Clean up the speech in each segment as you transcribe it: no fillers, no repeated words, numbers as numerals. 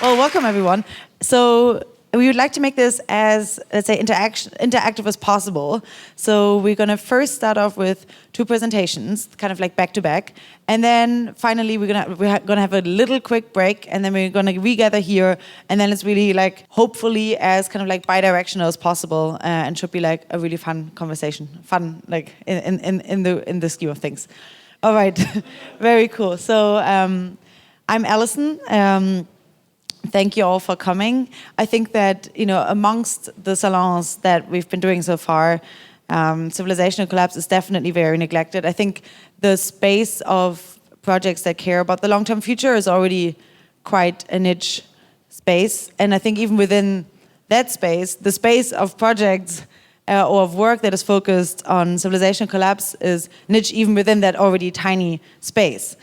Well, welcome everyone. So we would like to make this as, let's say, interactive as possible. So we're going to first start off with 2 presentations, kind of like back to back, and then finally we're gonna have a little quick break, and then we're going to regather here, and then it's really like hopefully as kind of like bi-directional as possible, and should be like a really fun conversation, like in the scheme of things. All right, very cool. So I'm Alison. Thank you all for coming. I think that, amongst the salons that we've been doing so far, Civilizational Collapse is definitely very neglected. I think the space of projects that care about the long-term future is already quite a niche space. And I think even within that space, the space of projects or of work that is focused on Civilizational Collapse is niche even within that already tiny space.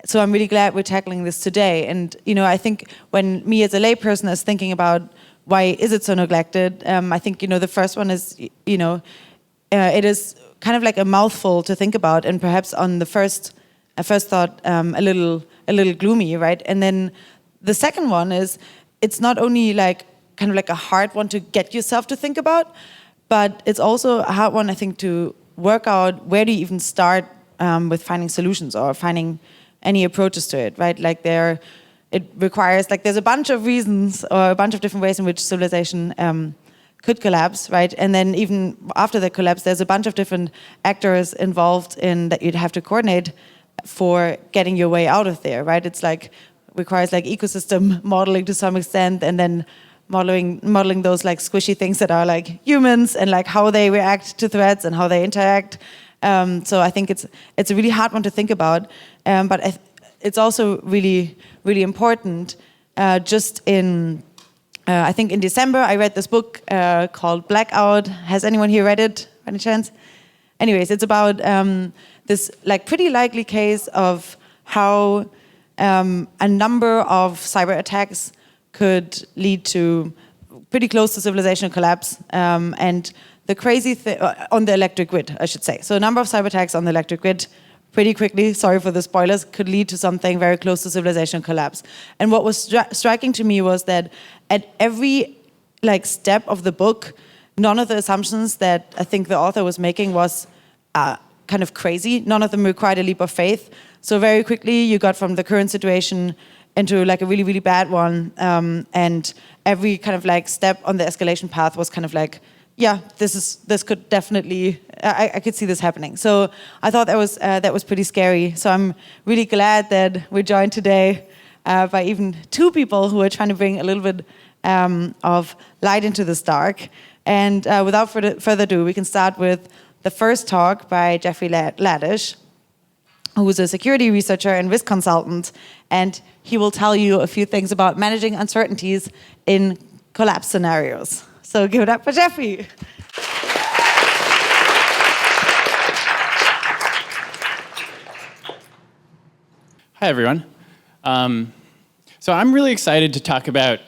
So I'm really glad we're tackling this today. And, I think when me as a layperson is thinking about why is it so neglected, I think, the first one is, it is kind of like a mouthful to think about, and perhaps on the first thought, a little gloomy, right? And then the second one is, it's not only like kind of like a hard one to get yourself to think about, but it's also a hard one, I think, to work out where do you even start with finding solutions or finding any approaches to it, right? Like it requires, like there's a bunch of reasons or a bunch of different ways in which civilization could collapse, right? And then even after the collapse, there's a bunch of different actors involved in that you'd have to coordinate for getting your way out of there, right? It's like, requires like ecosystem modeling to some extent, and then modeling those like squishy things that are like humans, and like how they react to threats and how they interact. So I think it's a really hard one to think about, but it's also really, really important. I think in December I read this book called Blackout. Has anyone here read it by any chance? Anyways, it's about this like pretty likely case of how a number of cyber attacks could lead to pretty close to civilizational collapse, and the crazy thing on the electric grid, I should say. So a number of cyber attacks on the electric grid pretty quickly, sorry for the spoilers, could lead to something very close to civilizational collapse. And what was striking to me was that at every like step of the book, none of the assumptions that I think the author was making was kind of crazy. None of them required a leap of faith. So very quickly you got from the current situation into like a really, really bad one. And every kind of like step on the escalation path was kind of like, yeah, this could definitely, I could see this happening. So I thought that was pretty scary. So I'm really glad that we're joined today by even 2 people who are trying to bring a little bit of light into this dark. And without further ado, we can start with the first talk by Jeffrey Ladish, who is a security researcher and risk consultant, and he will tell you a few things about managing uncertainties in collapse scenarios. So give it up for Jeffrey. Hi, everyone. So I'm really excited to talk about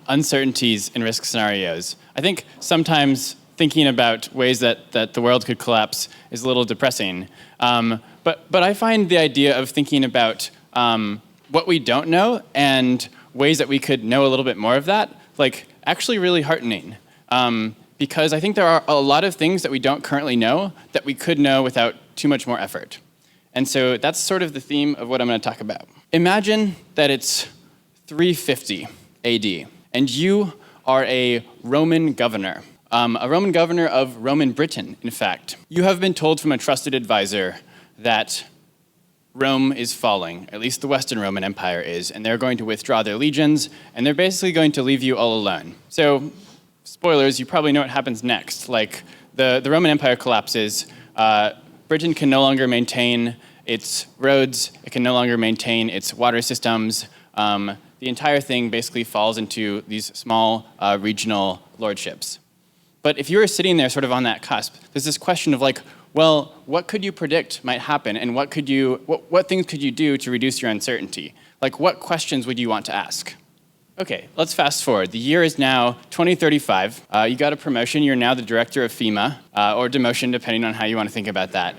uncertainties in risk scenarios. I think sometimes thinking about ways that the world could collapse is a little depressing. But I find the idea of thinking about what we don't know and ways that we could know a little bit more of that, like actually really heartening. Because I think there are a lot of things that we don't currently know that we could know without too much more effort. And so that's sort of the theme of what I'm going to talk about. Imagine that it's 350 AD, and you are a Roman governor. A Roman governor of Roman Britain, in fact. You have been told from a trusted advisor that Rome is falling, at least the Western Roman Empire is, and they're going to withdraw their legions, and they're basically going to leave you all alone. So, spoilers, you probably know what happens next. Like, the Roman Empire collapses, Britain can no longer maintain its roads, it can no longer maintain its water systems. The entire thing basically falls into these small regional lordships. But if you were sitting there sort of on that cusp, there's this question of like, well, what could you predict might happen, and what things could you do to reduce your uncertainty? Like, what questions would you want to ask? Okay, let's fast forward. The year is now 2035. You got a promotion. You're now the director of FEMA, or demotion, depending on how you want to think about that.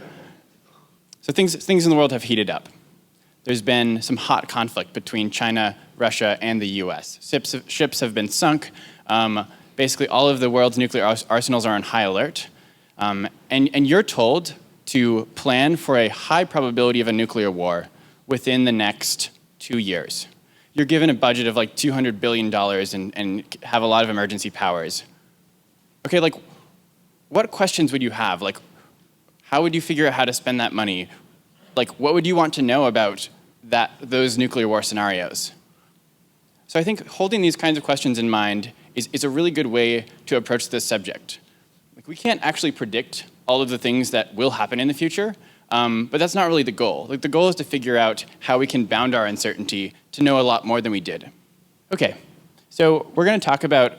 So things in the world have heated up. there's been some hot conflict between China, Russia, and the US. Ships have been sunk. Basically, all of the world's nuclear arsenals are on high alert. And you're told to plan for a high probability of a nuclear war within the next 2 years. You're given a budget of like $200 billion and have a lot of emergency powers. Okay, like, what questions would you have? Like, how would you figure out how to spend that money? Like, what would you want to know about those nuclear war scenarios? So I think holding these kinds of questions in mind is a really good way to approach this subject. Like, we can't actually predict all of the things that will happen in the future, but that's not really the goal. Like, the goal is to figure out how we can bound our uncertainty to know a lot more than we did. Okay, so we're going to talk about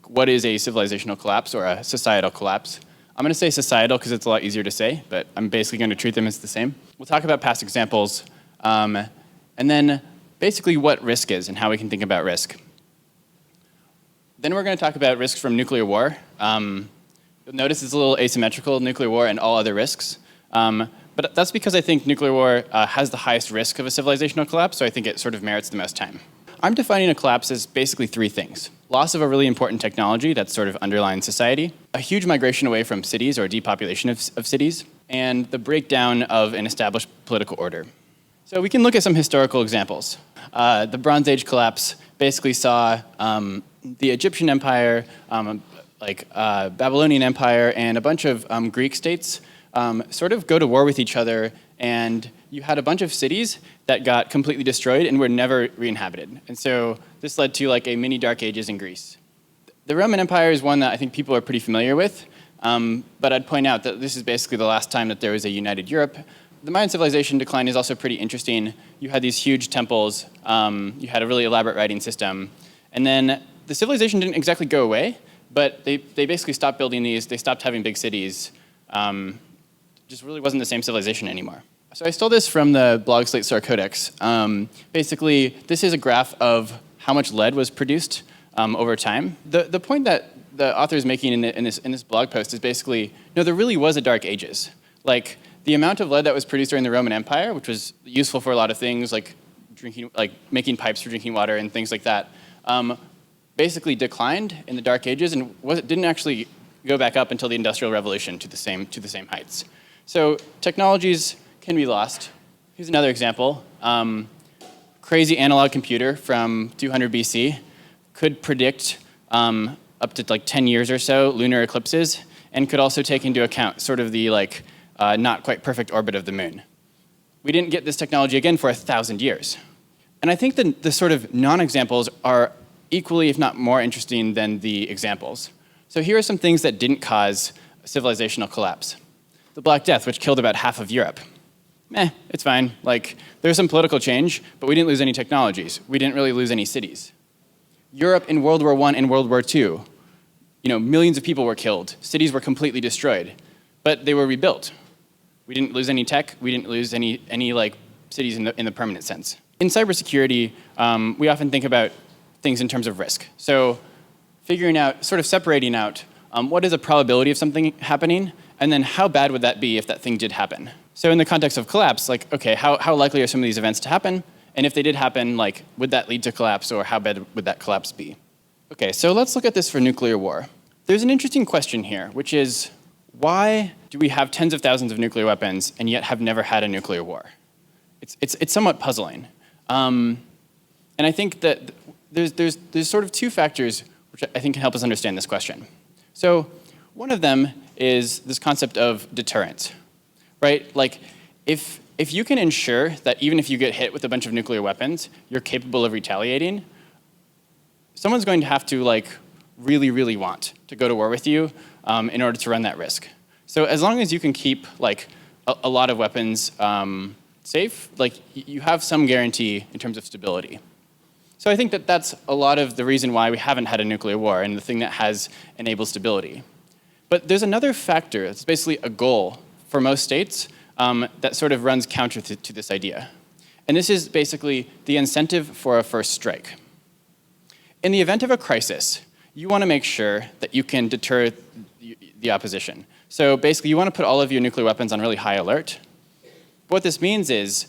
what is a civilizational collapse or a societal collapse. I'm going to say societal because it's a lot easier to say, but I'm basically going to treat them as the same. We'll talk about past examples, and then basically what risk is and how we can think about risk. Then we're going to talk about risks from nuclear war. You'll notice it's a little asymmetrical, nuclear war and all other risks. But that's because I think nuclear war has the highest risk of a civilizational collapse, so I think it sort of merits the most time. I'm defining a collapse as basically three things. Loss of a really important technology that sort of underlines society, a huge migration away from cities or depopulation of cities, and the breakdown of an established political order. So we can look at some historical examples. The Bronze Age collapse basically saw the Egyptian Empire, Babylonian Empire, and a bunch of Greek states sort of go to war with each other, and you had a bunch of cities that got completely destroyed and were never re-inhabited. And so this led to like a mini Dark Ages in Greece. The Roman Empire is one that I think people are pretty familiar with, but I'd point out that this is basically the last time that there was a united Europe. The Mayan civilization decline is also pretty interesting. You had these huge temples, you had a really elaborate writing system, and then the civilization didn't exactly go away, but they basically stopped building these, they stopped having big cities. Just really wasn't the same civilization anymore. So I stole this from the blog Slate Star Codex. Basically, this is a graph of how much lead was produced over time. The point that the author is making in this blog post is basically, no, there really was a Dark Ages. Like, the amount of lead that was produced during the Roman Empire, which was useful for a lot of things like making pipes for drinking water and things like that, basically declined in the Dark Ages and didn't actually go back up until the Industrial Revolution to the same heights. So technologies can be lost. Here's another example. Crazy analog computer from 200 BC could predict up to like 10 years or so lunar eclipses, and could also take into account sort of the not quite perfect orbit of the moon. We didn't get this technology again for 1,000 years. And I think the sort of non-examples are equally, if not more interesting than the examples. So here are some things that didn't cause a civilizational collapse. The Black Death, which killed about half of Europe. It's fine. Like, there's some political change, but we didn't lose any technologies. We didn't really lose any cities. Europe in World War I and World War II, millions of people were killed. Cities were completely destroyed, but they were rebuilt. We didn't lose any tech. We didn't lose any cities in the permanent sense. In cybersecurity, we often think about things in terms of risk. So figuring out, sort of separating out, what is the probability of something happening, and then how bad would that be if that thing did happen? So in the context of collapse, like, okay, how likely are some of these events to happen? And if they did happen, like, would that lead to collapse, or how bad would that collapse be? Okay, so let's look at this for nuclear war. There's an interesting question here, which is, why do we have tens of thousands of nuclear weapons and yet have never had a nuclear war? It's somewhat puzzling. And I think that there's sort of two factors which I think can help us understand this question. So one of them is this concept of deterrence, right? Like, if you can ensure that even if you get hit with a bunch of nuclear weapons, you're capable of retaliating, someone's going to have to really, really want to go to war with you in order to run that risk. So as long as you can keep a lot of weapons safe, you have some guarantee in terms of stability. So I think that that's a lot of the reason why we haven't had a nuclear war and the thing that has enabled stability. But there's another factor that's basically a goal for most states that sort of runs counter to this idea. And this is basically the incentive for a first strike. In the event of a crisis, you want to make sure that you can deter the opposition. So basically, you want to put all of your nuclear weapons on really high alert. What this means is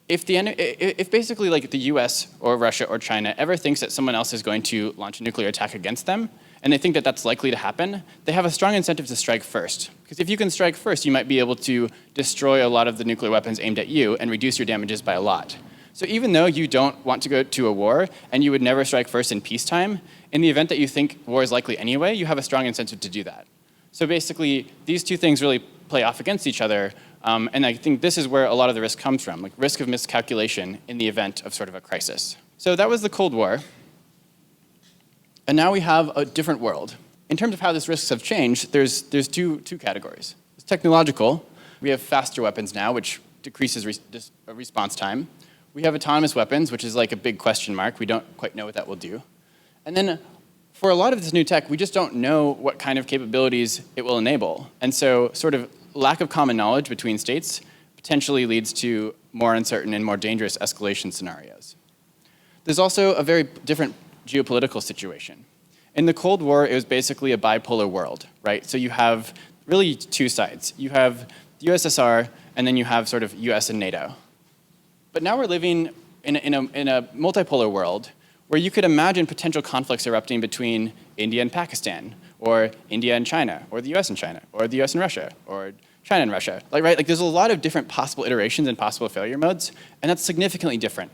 if basically like the US or Russia or China ever thinks that someone else is going to launch a nuclear attack against them, and they think that that's likely to happen, they have a strong incentive to strike first. Because if you can strike first, you might be able to destroy a lot of the nuclear weapons aimed at you and reduce your damages by a lot. So even though you don't want to go to a war, and you would never strike first in peacetime, in the event that you think war is likely anyway, you have a strong incentive to do that. So basically, these two things really play off against each other, and I think this is where a lot of the risk comes from, like risk of miscalculation in the event of sort of a crisis. So that was the Cold War. And now we have a different world. In terms of how these risks have changed, there's two categories. It's technological. We have faster weapons now, which decreases response time. We have autonomous weapons, which is like a big question mark. We don't quite know what that will do. And then for a lot of this new tech, we just don't know what kind of capabilities it will enable. And so sort of lack of common knowledge between states potentially leads to more uncertain and more dangerous escalation scenarios. There's also a very different geopolitical situation. In the Cold War, it was basically a bipolar world, right? So you have really two sides. You have the USSR, and then you have sort of US and NATO. But now we're living in a multipolar world where you could imagine potential conflicts erupting between India and Pakistan, or India and China, or the US and China, or the US and Russia, or China and Russia. Like there's a lot of different possible iterations and possible failure modes, and that's significantly different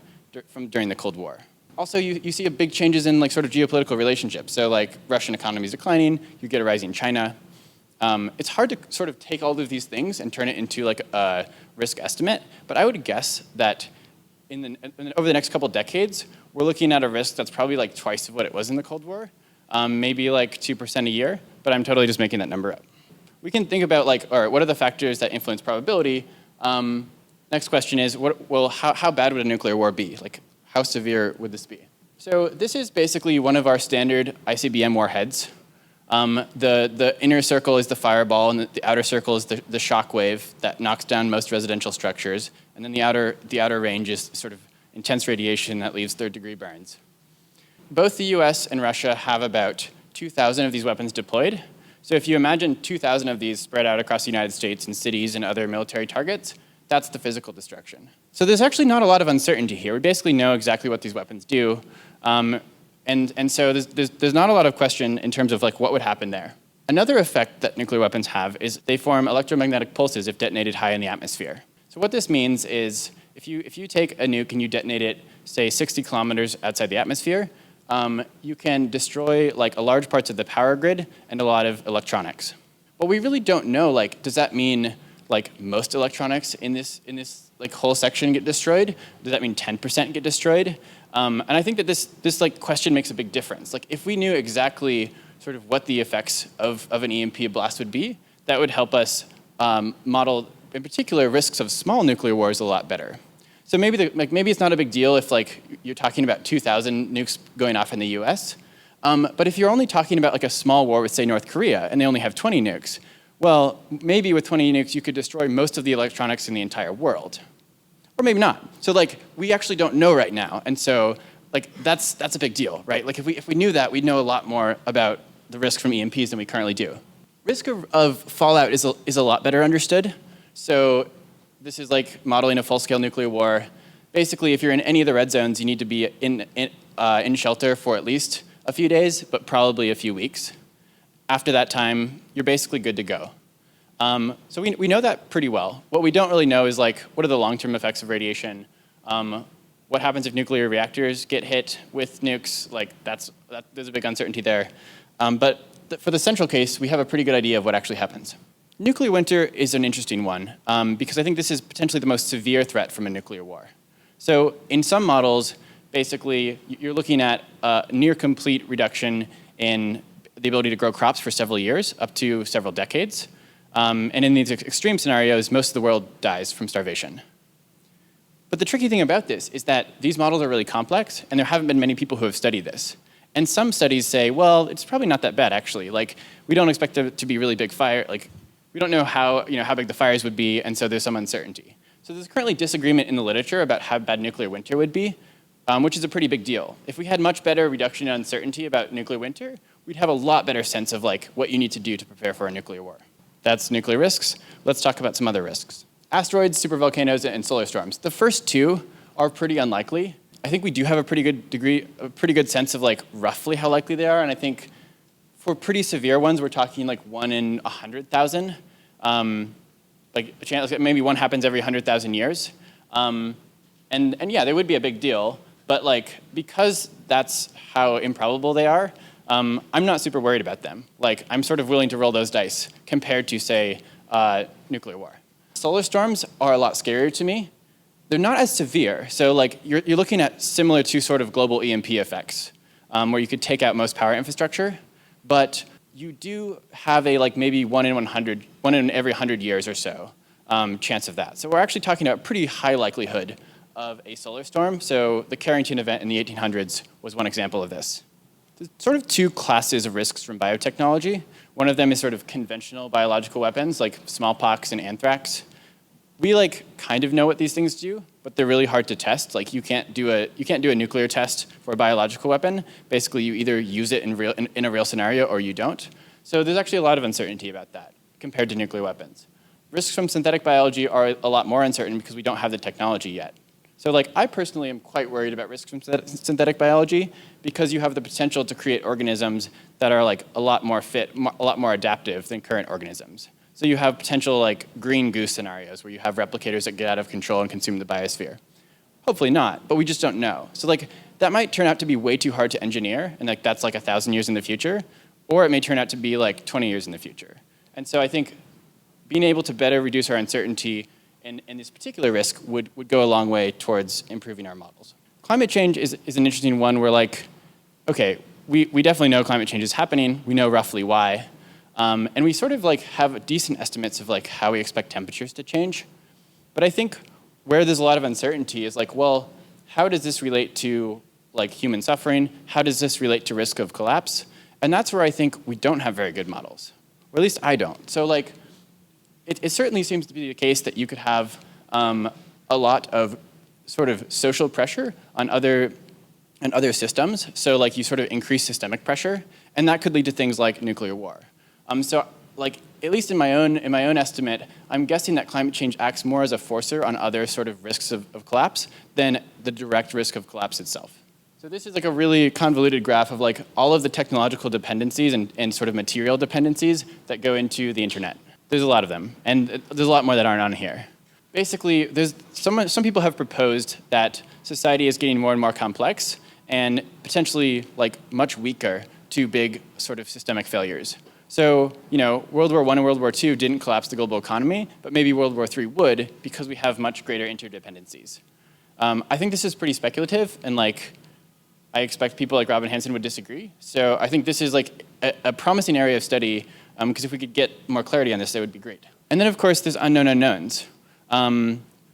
from during the Cold War. Also, you see big changes in like sort of geopolitical relationships. So like Russian economy is declining, you get a rising China. It's hard to sort of take all of these things and turn it into like a risk estimate, but I would guess that over the next couple decades, we're looking at a risk that's probably like twice of what it was in the Cold War, maybe like 2% a year, but I'm totally just making that number up. We can think about like, all right, what are the factors that influence probability? Next question is, how bad would a nuclear war be? Like, how severe would this be? So this is basically one of our standard ICBM warheads. The inner circle is the fireball, and the outer circle is the shock wave that knocks down most residential structures. And then the outer range is sort of intense radiation that leaves third-degree burns. Both the US and Russia have about 2,000 of these weapons deployed. So if you imagine 2,000 of these spread out across the United States and cities and other military targets, that's the physical destruction. So there's actually not a lot of uncertainty here. We basically know exactly what these weapons do. And so there's not a lot of question in terms of like what would happen there. Another effect that nuclear weapons have is they form electromagnetic pulses if detonated high in the atmosphere. So what this means is if you take a nuke and you detonate it, say 60 kilometers outside the atmosphere, you can destroy like a large parts of the power grid and a lot of electronics. But we really don't know, like, does that mean like most electronics in this like whole section get destroyed? Does that mean 10% get destroyed? And I think that this like question makes a big difference. Like if we knew exactly sort of what the effects of an EMP blast would be, that would help us model, in particular, risks of small nuclear wars a lot better. So maybe it's not a big deal if like you're talking about 2,000 nukes going off in the US. But if you're only talking about like a small war with, say, North Korea, and they only have 20 nukes, well, maybe with 20 nukes you could destroy most of the electronics in the entire world. Or maybe not. So like we actually don't know right now, and so like that's a big deal, right? Like if we knew that, we'd know a lot more about the risk from EMPs than we currently do. Risk of fallout is a lot better understood. So this is like modeling a full-scale nuclear war. Basically, if you're in any of the red zones, you need to be in shelter for at least a few days, but probably a few weeks. After that time, you're basically good to go. So we know that pretty well. What we don't really know is like, what are the long-term effects of radiation? What happens if nuclear reactors get hit with nukes? Like there's a big uncertainty there. But for the central case, we have a pretty good idea of what actually happens. Nuclear winter is an interesting one because I think this is potentially the most severe threat from a nuclear war. So in some models, basically, you're looking at a near complete reduction in the ability to grow crops for several years, up to several decades. And in these extreme scenarios, most of the world dies from starvation. But the tricky thing about this is that these models are really complex, and there haven't been many people who have studied this. And some studies say, well, it's probably not that bad, actually. Like, we don't expect there to be really big fire. Like, we don't know how big the fires would be, and so there's some uncertainty. So there's currently disagreement in the literature about how bad nuclear winter would be, which is a pretty big deal. If we had much better reduction in uncertainty about nuclear winter, we'd have a lot better sense of like what you need to do to prepare for a nuclear war. That's nuclear risks. Let's talk about some other risks. asteroids, supervolcanoes, and solar storms. The first two are pretty unlikely. I think we do have a pretty good sense of like roughly how likely they are, and I think for pretty severe ones, we're talking like 1 in 100,000. Like a chance, maybe one happens every 100,000 years. And yeah, they would be a big deal, but like because that's how improbable they are, I'm not super worried about them. Like I'm sort of willing to roll those dice compared to say nuclear war. Solar storms are a lot scarier to me. They're not as severe. So like you're looking at similar to sort of global EMP effects, where you could take out most power infrastructure, but you do have a like maybe 1 in 100, 1 in every 100 years or so chance of that. So we're actually talking about a pretty high likelihood of a solar storm. So the Carrington event in the 1800s was one example of this. There's sort of two classes of risks from biotechnology. One of them is sort of conventional biological weapons like smallpox and anthrax. We like kind of know what these things do, but they're really hard to test. Like you can't do a nuclear test for a biological weapon. Basically, you either use it in a real scenario or you don't. So there's actually a lot of uncertainty about that compared to nuclear weapons. Risks from synthetic biology are a lot more uncertain because we don't have the technology yet. So like I personally am quite worried about risks from synthetic biology because you have the potential to create organisms that are like a lot more fit, a lot more adaptive than current organisms. So you have potential like green goose scenarios where you have replicators that get out of control and consume the biosphere. Hopefully not, but we just don't know. So like that might turn out to be way too hard to engineer, and like that's like 1,000 years in the future, or it may turn out to be like 20 years in the future. And so I think being able to better reduce our uncertainty in this particular risk would go a long way towards improving our models. Climate change is an interesting one where like, okay, we definitely know climate change is happening. We know roughly why. And we sort of like have decent estimates of like how we expect temperatures to change. But I think where there's a lot of uncertainty is like, well, how does this relate to like human suffering? How does this relate to risk of collapse? And that's where I think we don't have very good models, or at least I don't. So like, it certainly seems to be the case that you could have a lot of sort of social pressure on other systems. So like you sort of increase systemic pressure, and that could lead to things like nuclear war. So like at least in my own estimate, I'm guessing that climate change acts more as a forcer on other sort of risks of collapse than the direct risk of collapse itself. So this is like a really convoluted graph of like all of the technological dependencies and sort of material dependencies that go into the internet. There's a lot of them, and there's a lot more that aren't on here. Basically, there's some people have proposed that society is getting more and more complex and potentially like much weaker to big sort of systemic failures. So, you know, World War I and World War II didn't collapse the global economy, but maybe World War III would because we have much greater interdependencies. I think this is pretty speculative, and like, I expect people like Robin Hanson would disagree. So I think this is like a promising area of study, because if we could get more clarity on this, that would be great. And then, of course, there's unknown unknowns.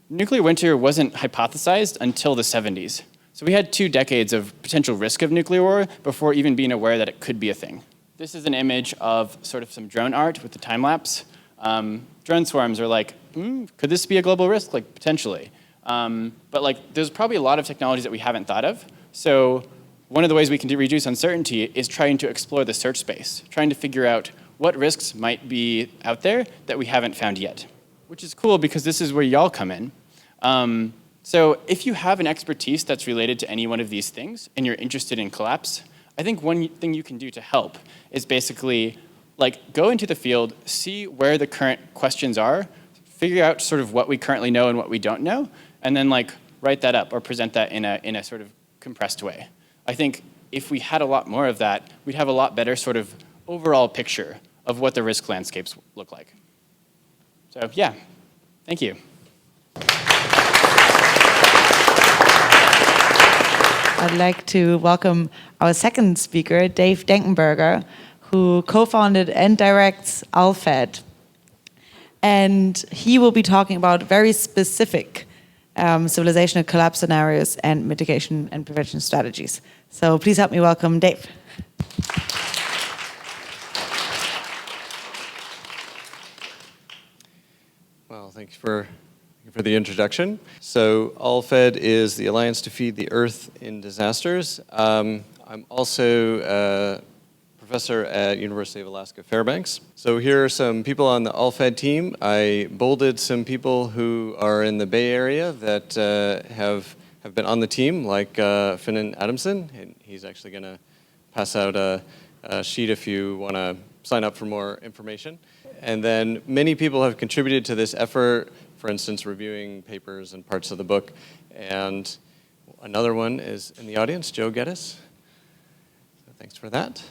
Nuclear winter wasn't hypothesized until the 70s. So we had 2 decades of potential risk of nuclear war before even being aware that it could be a thing. This is an image of sort of some drone art with the time lapse. Drone swarms are like, could this be a global risk? Like, potentially. But like, there's probably a lot of technologies that we haven't thought of. So one of the ways we can reduce uncertainty is trying to explore the search space, trying to figure out what risks might be out there that we haven't found yet, which is cool because this is where y'all come in. So if you have an expertise that's related to any one of these things and you're interested in collapse, I think one thing you can do to help is basically like go into the field, see where the current questions are, figure out sort of what we currently know and what we don't know, and then like write that up or present that in a sort of compressed way. I think if we had a lot more of that, we'd have a lot better sort of overall picture of what the risk landscapes look like. So yeah, thank you. I'd like to welcome our second speaker, Dave Denkenberger, who co-founded and directs ALFED. And he will be talking about very specific civilizational collapse scenarios and mitigation and prevention strategies. So please help me welcome Dave. Well, thanks for the introduction. So ALFED is the Alliance to Feed the Earth in Disasters. I'm also a professor at University of Alaska Fairbanks. So here are some people on the AllFed team. I bolded some people who are in the Bay Area that have been on the team, like Finan Adamson. And he's actually going to pass out a sheet if you want to sign up for more information. And then many people have contributed to this effort, for instance, reviewing papers and parts of the book. And another one is in the audience, Joe Geddes. So thanks for that.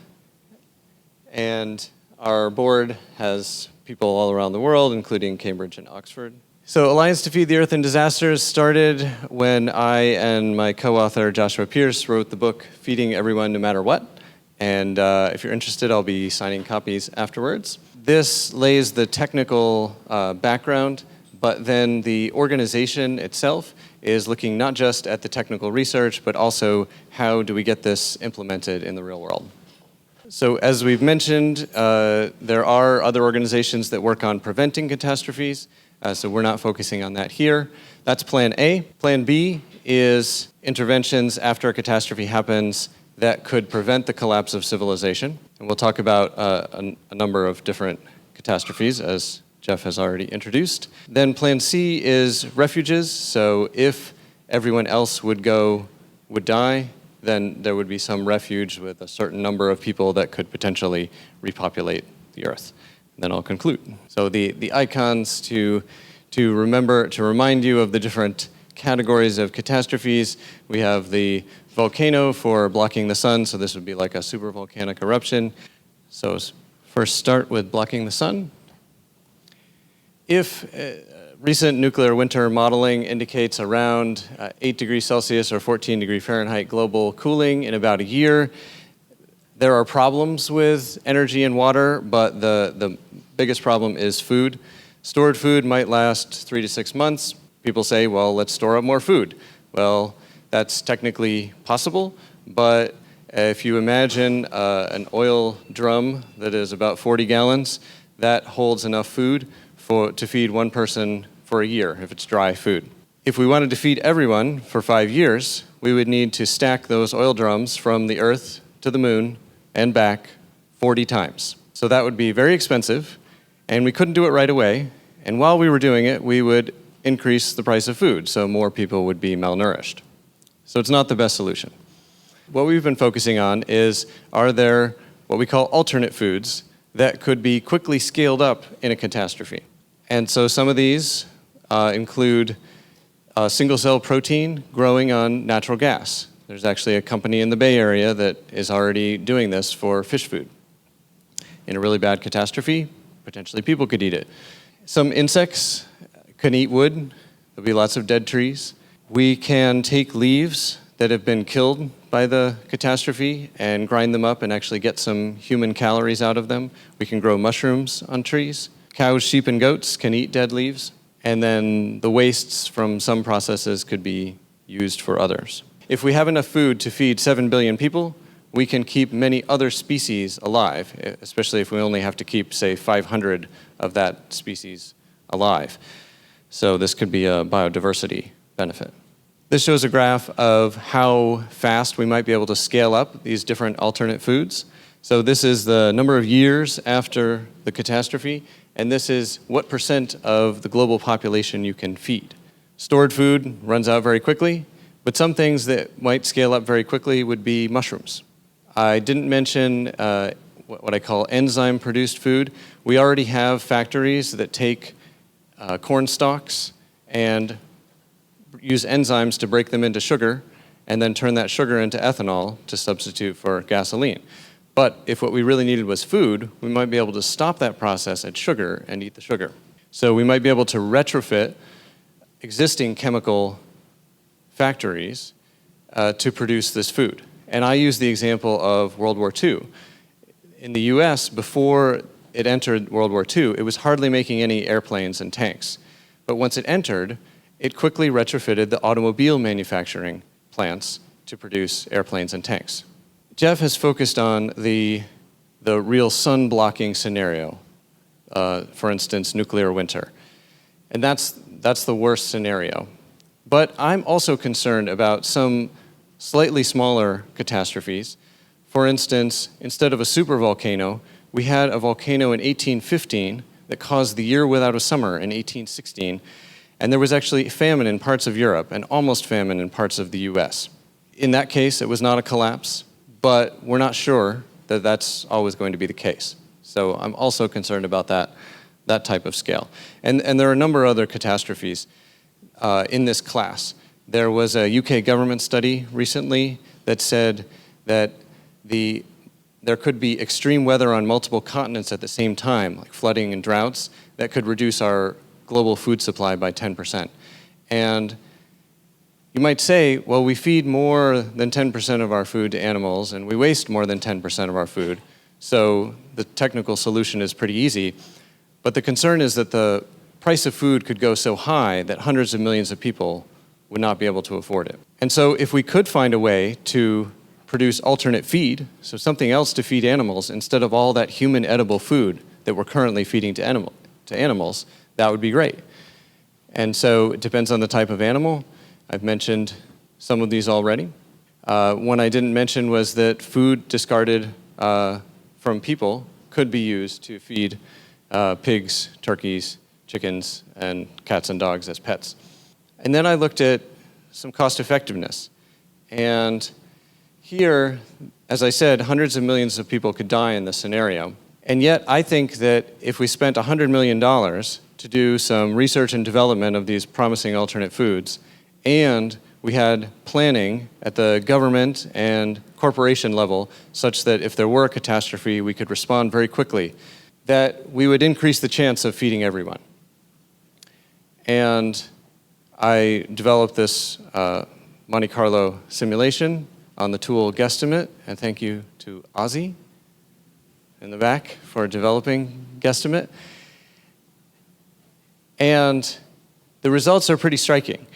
And our board has people all around the world, including Cambridge and Oxford. So Alliance to Feed the Earth in Disasters started when I and my co-author Joshua Pierce wrote the book Feeding Everyone No Matter What. And if you're interested, I'll be signing copies afterwards. This lays the technical background, but then the organization itself is looking not just at the technical research, but also how do we get this implemented in the real world. So as we've mentioned, there are other organizations that work on preventing catastrophes, so we're not focusing on that here. That's Plan A. Plan B is interventions after a catastrophe happens that could prevent the collapse of civilization. And we'll talk about a number of different catastrophes, as Jeff has already introduced. Then Plan C is refuges. So if everyone else would die, then there would be some refuge with a certain number of people that could potentially repopulate the Earth. And then I'll conclude. So the icons to remind you of the different categories of catastrophes. We have the volcano for blocking the sun, so this would be like a supervolcanic eruption. So first start with blocking the sun. If recent nuclear winter modeling indicates around 8 degrees Celsius or 14 degree Fahrenheit global cooling in about a year, there are problems with energy and water, but the biggest problem is food. Stored food might last 3 to 6 months. People say, well, let's store up more food. Well, that's technically possible, but if you imagine an oil drum that is about 40 gallons, that holds enough food to feed one person for a year if it's dry food. If we wanted to feed everyone for 5 years, we would need to stack those oil drums from the Earth to the moon and back 40 times. So that would be very expensive, and we couldn't do it right away. And while we were doing it, we would increase the price of food, so more people would be malnourished. So it's not the best solution. What we've been focusing on is, are there what we call alternate foods that could be quickly scaled up in a catastrophe? And so some of these include single-cell protein growing on natural gas. There's actually a company in the Bay Area that is already doing this for fish food. In a really bad catastrophe, potentially people could eat it. Some insects can eat wood. There'll be lots of dead trees. We can take leaves that have been killed by the catastrophe and grind them up and actually get some human calories out of them. We can grow mushrooms on trees. Cows, sheep, and goats can eat dead leaves. And then the wastes from some processes could be used for others. If we have enough food to feed 7 billion people, we can keep many other species alive, especially if we only have to keep, say, 500 of that species alive. So this could be a biodiversity benefit. This shows a graph of how fast we might be able to scale up these different alternate foods. So this is the number of years after the catastrophe, and this is what % of the global population you can feed. Stored food runs out very quickly, but some things that might scale up very quickly would be mushrooms. I didn't mention what I call enzyme-produced food. We already have factories that take corn stalks and use enzymes to break them into sugar and then turn that sugar into ethanol to substitute for gasoline. But if what we really needed was food, we might be able to stop that process at sugar and eat the sugar. So we might be able to retrofit existing chemical factories to produce this food. And I use the example of World War II. In the US, before it entered World War II, it was hardly making any airplanes and tanks. But once it entered, it quickly retrofitted the automobile manufacturing plants to produce airplanes and tanks. Jeff has focused on the real sun blocking scenario, for instance, nuclear winter. And that's the worst scenario. But I'm also concerned about some slightly smaller catastrophes. For instance, instead of a supervolcano, we had a volcano in 1815 that caused the year without a summer in 1816, and there was actually famine in parts of Europe and almost famine in parts of the US. In that case, it was not a collapse, but we're not sure that that's always going to be the case. So I'm also concerned about that type of scale. And there are a number of other catastrophes in this class. There was a UK government study recently that said that there could be extreme weather on multiple continents at the same time, like flooding and droughts, that could reduce our global food supply by 10%. And you might say, well, we feed more than 10% of our food to animals, and we waste more than 10% of our food, so the technical solution is pretty easy. But the concern is that the price of food could go so high that hundreds of millions of people would not be able to afford it. And so if we could find a way to produce alternate feed, so something else to feed animals instead of all that human edible food that we're currently feeding to animals, that would be great. And so it depends on the type of animal. I've mentioned some of these already. One I didn't mention was that food discarded from people could be used to feed pigs, turkeys, chickens, and cats and dogs as pets. And then I looked at some cost effectiveness. And here, as I said, hundreds of millions of people could die in this scenario. And yet I think that if we spent $100 million to do some research and development of these promising alternate foods, and we had planning at the government and corporation level such that if there were a catastrophe, we could respond very quickly, that we would increase the chance of feeding everyone. And I developed this Monte Carlo simulation on the tool Guesstimate, and thank you to Ozzy in the back for developing Guesstimate. And the results are pretty striking.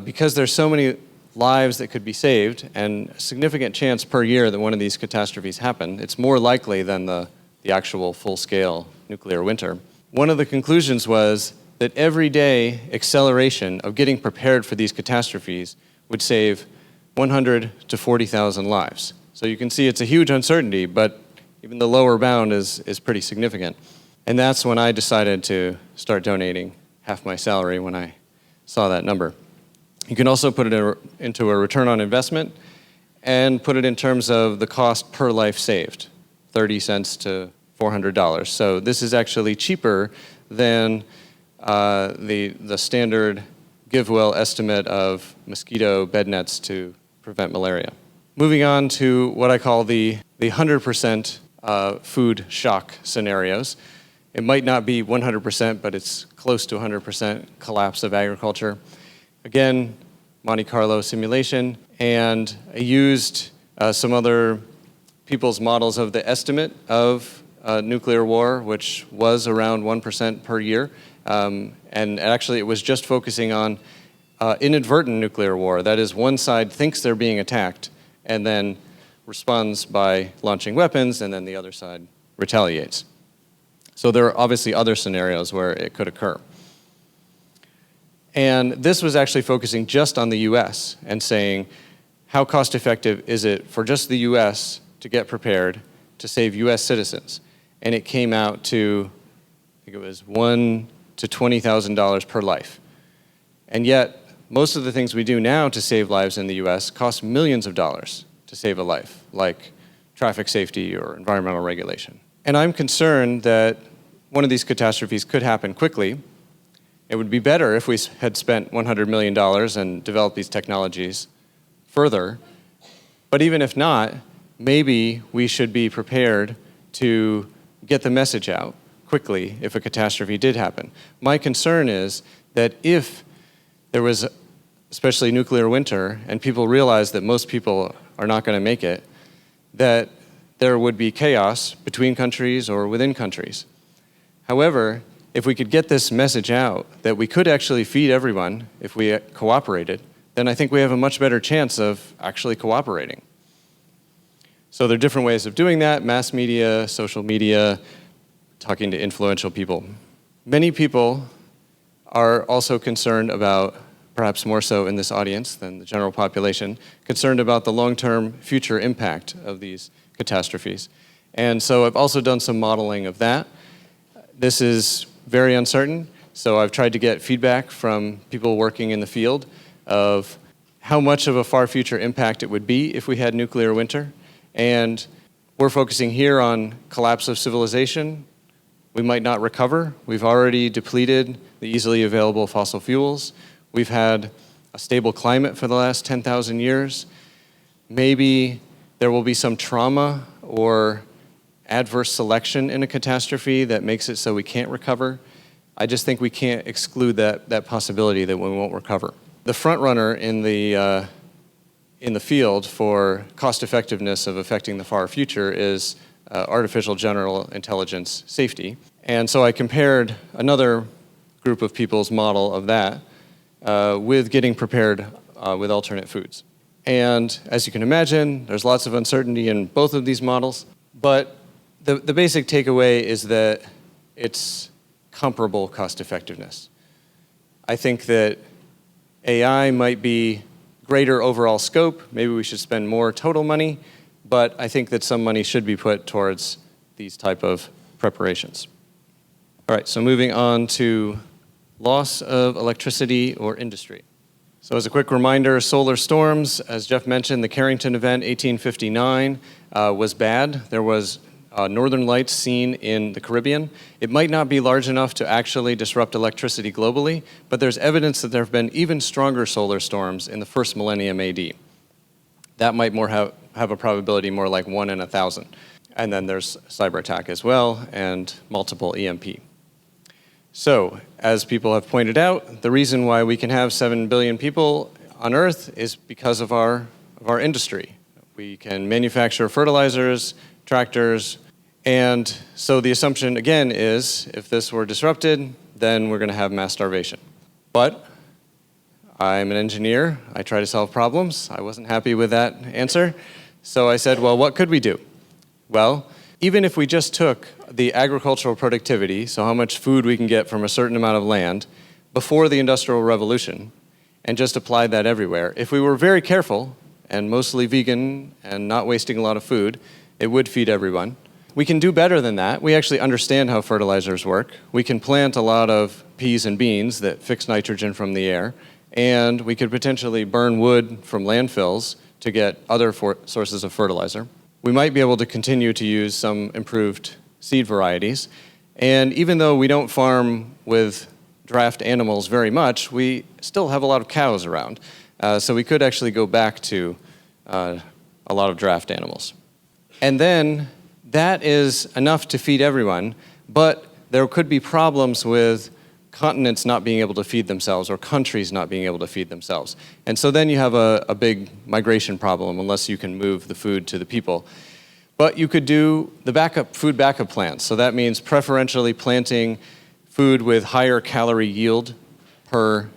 Because there's so many lives that could be saved and a significant chance per year that one of these catastrophes happen, it's more likely than the actual full-scale nuclear winter. One of the conclusions was that everyday acceleration of getting prepared for these catastrophes would save 100 to 40,000 lives. So you can see it's a huge uncertainty, but even the lower bound is pretty significant. And that's when I decided to start donating half my salary when I saw that number. You can also put it into a return on investment and put it in terms of the cost per life saved, 30 cents to $400. So this is actually cheaper than the standard GiveWell estimate of mosquito bed nets to prevent malaria. Moving on to what I call the 100% food shock scenarios. It might not be 100%, but it's close to 100% collapse of agriculture. Again, Monte Carlo simulation, and I used some other people's models of the estimate of nuclear war, which was around 1% per year. And actually, it was just focusing on inadvertent nuclear war. That is, one side thinks they're being attacked and then responds by launching weapons, and then the other side retaliates. So there are obviously other scenarios where it could occur. And this was actually focusing just on the US and saying, how cost effective is it for just the US to get prepared to save US citizens? And it came out to, I think it was $1,000 to $20,000 per life. And yet, most of the things we do now to save lives in the US cost millions of dollars to save a life, like traffic safety or environmental regulation. And I'm concerned that one of these catastrophes could happen quickly. It would be better if we had spent $100 million and developed these technologies further. But even if not, maybe we should be prepared to get the message out quickly if a catastrophe did happen. My concern is that if there was, especially nuclear winter, and people realized that most people are not going to make it, that there would be chaos between countries or within countries. However, if we could get this message out that we could actually feed everyone if we cooperated, then I think we have a much better chance of actually cooperating. So there are different ways of doing that: mass media, social media, talking to influential people. Many people are also concerned about, perhaps more so in this audience than the general population, concerned about the long-term future impact of these catastrophes. And so I've also done some modeling of that. This is very uncertain, so I've tried to get feedback from people working in the field of how much of a far future impact it would be if we had nuclear winter. And we're focusing here on collapse of civilization. We might not recover. We've already depleted the easily available fossil fuels. We've had a stable climate for the last 10,000 years. Maybe there will be some trauma or adverse selection in a catastrophe that makes it so we can't recover. I just think we can't exclude that possibility that we won't recover. The front runner in the field for cost effectiveness of affecting the far future is artificial general intelligence safety. And so I compared another group of people's model of that with getting prepared with alternate foods. And as you can imagine, there's lots of uncertainty in both of these models, but the basic takeaway is that it's comparable cost effectiveness. I think that AI might be greater overall scope. Maybe we should spend more total money, but I think that some money should be put towards these type of preparations. All right, so moving on to loss of electricity or industry. So as a quick reminder, solar storms, as Jeff mentioned, the Carrington event, 1859, was bad. There was northern lights seen in the Caribbean. It might not be large enough to actually disrupt electricity globally, but there's evidence that there have been even stronger solar storms in the first millennium AD. That might have a probability more like 1 in 1,000. And then there's cyber attack as well, and multiple EMP. So, as people have pointed out, the reason why we can have 7 billion people on Earth is because of our industry. We can manufacture fertilizers, tractors, and so the assumption, again, is if this were disrupted, then we're going to have mass starvation. But I'm an engineer. I try to solve problems. I wasn't happy with that answer. So I said, well, what could we do? Well, even if we just took the agricultural productivity, so how much food we can get from a certain amount of land, before the Industrial Revolution, and just applied that everywhere, if we were very careful, and mostly vegan, and not wasting a lot of food, it would feed everyone. We can do better than that. We actually understand how fertilizers work. We can plant a lot of peas and beans that fix nitrogen from the air, and we could potentially burn wood from landfills to get other sources of fertilizer. We might be able to continue to use some improved seed varieties. And even though we don't farm with draft animals very much, we still have a lot of cows around. So we could actually go back to a lot of draft animals. And then that is enough to feed everyone, but there could be problems with continents not being able to feed themselves or countries not being able to feed themselves. And so then you have a big migration problem unless you can move the food to the people. But you could do the food backup plants. So that means preferentially planting food with higher calorie yield per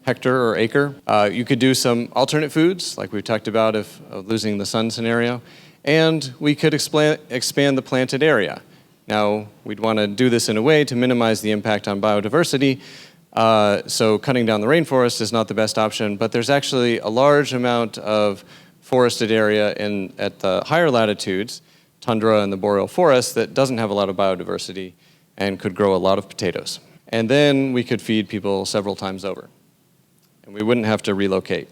hectare or acre. You could do some alternate foods, like we talked about of losing the sun scenario. And we could expand the planted area. Now, we'd want to do this in a way to minimize the impact on biodiversity. So cutting down the rainforest is not the best option, but there's actually a large amount of forested area at the higher latitudes, tundra and the boreal forest, that doesn't have a lot of biodiversity and could grow a lot of potatoes. And then we could feed people several times over. And we wouldn't have to relocate.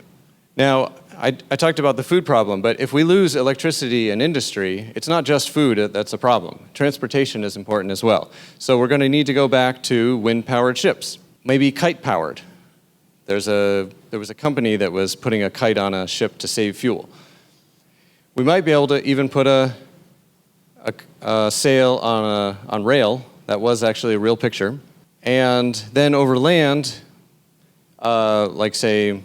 Now, I talked about the food problem, but if we lose electricity and industry, it's not just food that's a problem. Transportation is important as well. So we're going to need to go back to wind-powered ships, maybe kite-powered. There was a company that was putting a kite on a ship to save fuel. We might be able to even put a sail on rail. That was actually a real picture. And then over land, like say,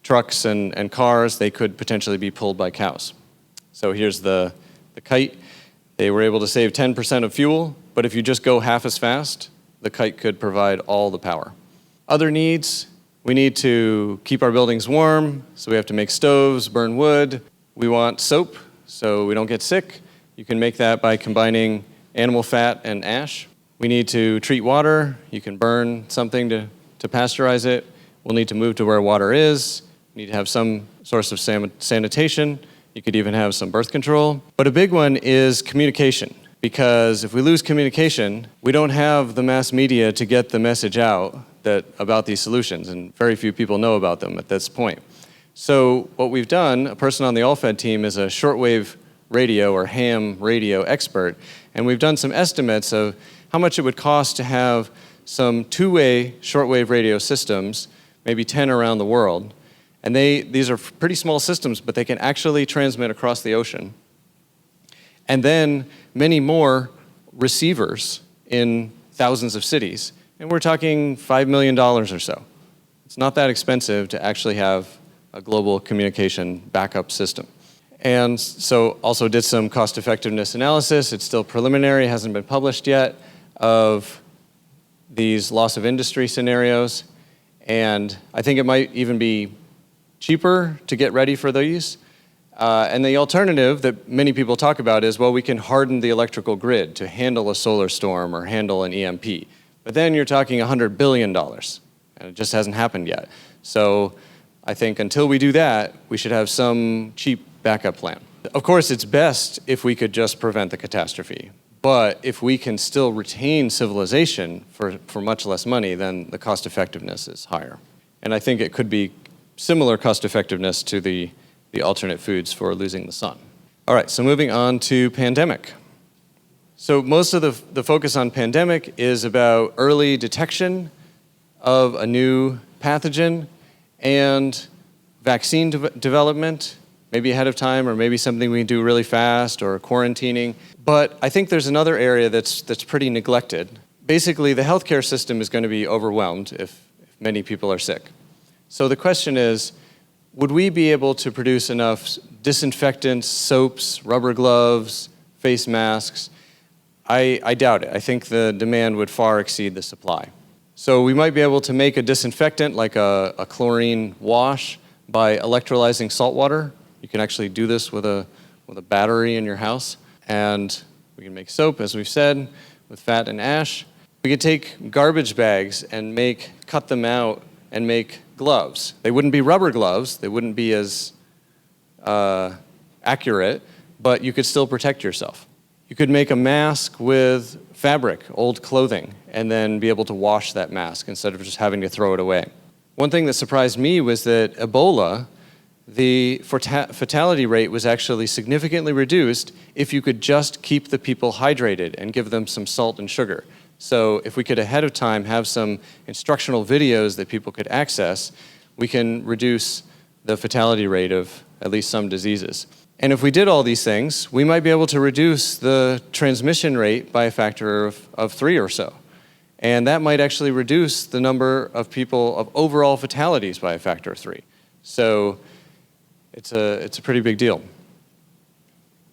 trucks and cars, they could potentially be pulled by cows. So here's the kite. They were able to save 10% of fuel, but if you just go half as fast, the kite could provide all the power. Other needs, we need to keep our buildings warm, so we have to make stoves, burn wood. We want soap, so we don't get sick. You can make that by combining animal fat and ash. We need to treat water. You can burn something to pasteurize it. We'll need to move to where water is. We need to have some source of sanitation, You could even have some birth control. But a big one is communication, because if we lose communication, we don't have the mass media to get the message out about these solutions, and very few people know about them at this point. So what we've done, a person on the All-Fed team is a shortwave radio or ham radio expert, and we've done some estimates of how much it would cost to have some two-way shortwave radio systems, maybe 10 around the world. And these are pretty small systems, but they can actually transmit across the ocean. And then many more receivers in thousands of cities. And we're talking $5 million or so. It's not that expensive to actually have a global communication backup system. And so also did some cost effectiveness analysis. It's still preliminary, hasn't been published yet, of these loss of industry scenarios. And I think it might even be cheaper to get ready for these. And the alternative that many people talk about is, well, we can harden the electrical grid to handle a solar storm or handle an EMP. But then you're talking $100 billion, and it just hasn't happened yet. So I think until we do that, we should have some cheap backup plan. Of course, it's best if we could just prevent the catastrophe. But if we can still retain civilization for much less money, then the cost effectiveness is higher. And I think it could be similar cost effectiveness to the alternate foods for losing the sun. All right, so moving on to pandemic. So most of the focus on pandemic is about early detection of a new pathogen and vaccine development, maybe ahead of time, or maybe something we can do really fast, or quarantining. But I think there's another area that's pretty neglected. Basically, the healthcare system is going to be overwhelmed if many people are sick. So the question is, would we be able to produce enough disinfectants, soaps, rubber gloves, face masks? I doubt it. I think the demand would far exceed the supply. So we might be able to make a disinfectant like a chlorine wash by electrolyzing salt water. You can actually do this with a battery in your house. And we can make soap, as we've said, with fat and ash. We could take garbage bags and cut them out and make gloves. They wouldn't be rubber gloves. They wouldn't be as accurate, but you could still protect yourself. You could make a mask with fabric, old clothing, and then be able to wash that mask instead of just having to throw it away. One thing that surprised me was that Ebola, the fatality rate was actually significantly reduced if you could just keep the people hydrated and give them some salt and sugar. So if we could ahead of time have some instructional videos that people could access, we can reduce the fatality rate of at least some diseases. And if we did all these things, we might be able to reduce the transmission rate by a factor of 3 or so. And that might actually reduce the number of overall fatalities by a factor of 3. So it's a pretty big deal.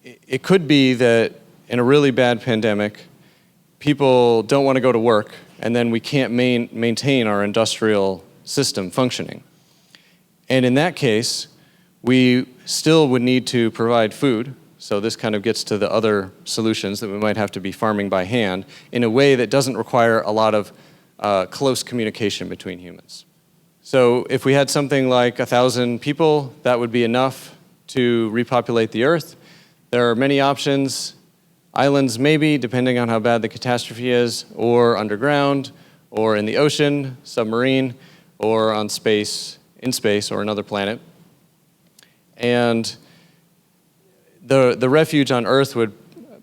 It could be that in a really bad pandemic, people don't want to go to work, and then we can't maintain our industrial system functioning. And in that case, we still would need to provide food. So this kind of gets to the other solutions that we might have to be farming by hand in a way that doesn't require a lot of close communication between humans. So if we had something like 1,000 people, that would be enough to repopulate the Earth. There are many options. Islands maybe, depending on how bad the catastrophe is, or underground, or in the ocean, submarine, or in space, or another planet. And the refuge on Earth would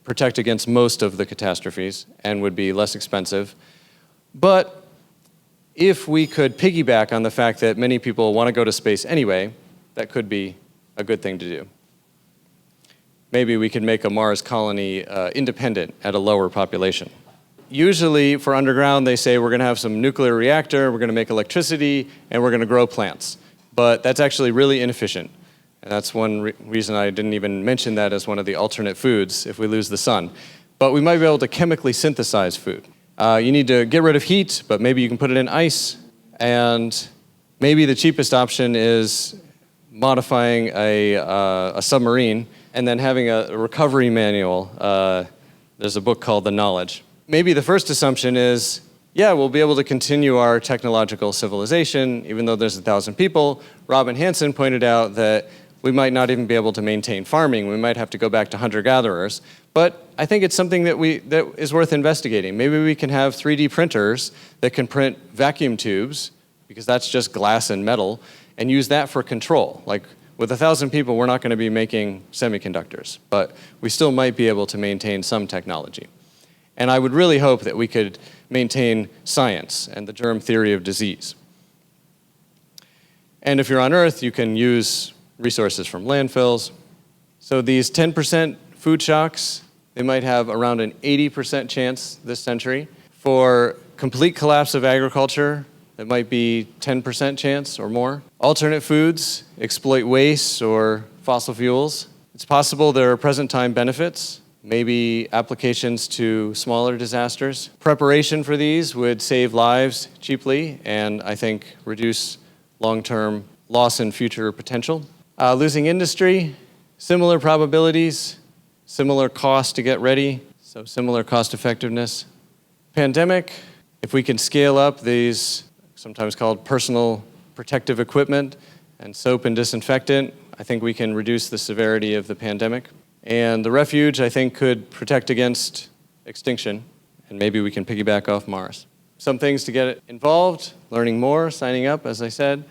protect against most of the catastrophes and would be less expensive. But if we could piggyback on the fact that many people want to go to space anyway, that could be a good thing to do. Maybe we could make a Mars colony independent at a lower population. Usually for underground, they say we're going to have some nuclear reactor, we're going to make electricity, and we're going to grow plants. But that's actually really inefficient. And that's one reason I didn't even mention that as one of the alternate foods if we lose the sun. But we might be able to chemically synthesize food. You need to get rid of heat, but maybe you can put it in ice. And maybe the cheapest option is modifying a submarine and then having a recovery manual. There's a book called The Knowledge. Maybe the first assumption is, yeah, we'll be able to continue our technological civilization, even though there's 1,000 people. Robin Hanson pointed out that We might not even be able to maintain farming. We might have to go back to hunter-gatherers. But I think it's something that is worth investigating. Maybe we can have 3D printers that can print vacuum tubes, because that's just glass and metal, and use that for control. Like, with 1,000 people, we're not going to be making semiconductors, but we still might be able to maintain some technology. And I would really hope that we could maintain science and the germ theory of disease. And if you're on Earth, you can use resources from landfills. So these 10% food shocks, they might have around an 80% chance this century. For complete collapse of agriculture, it might be 10% chance or more. Alternate foods exploit waste or fossil fuels. It's possible there are present-time benefits, maybe applications to smaller disasters. Preparation for these would save lives cheaply and I think reduce long-term loss in future potential. Losing industry, similar probabilities, similar cost to get ready, so similar cost effectiveness. Pandemic, if we can scale up these sometimes called personal protective equipment and soap and disinfectant, I think we can reduce the severity of the pandemic. And the refuge, I think, could protect against extinction, and maybe we can piggyback off Mars. Some things to get involved, learning more, signing up, as I said.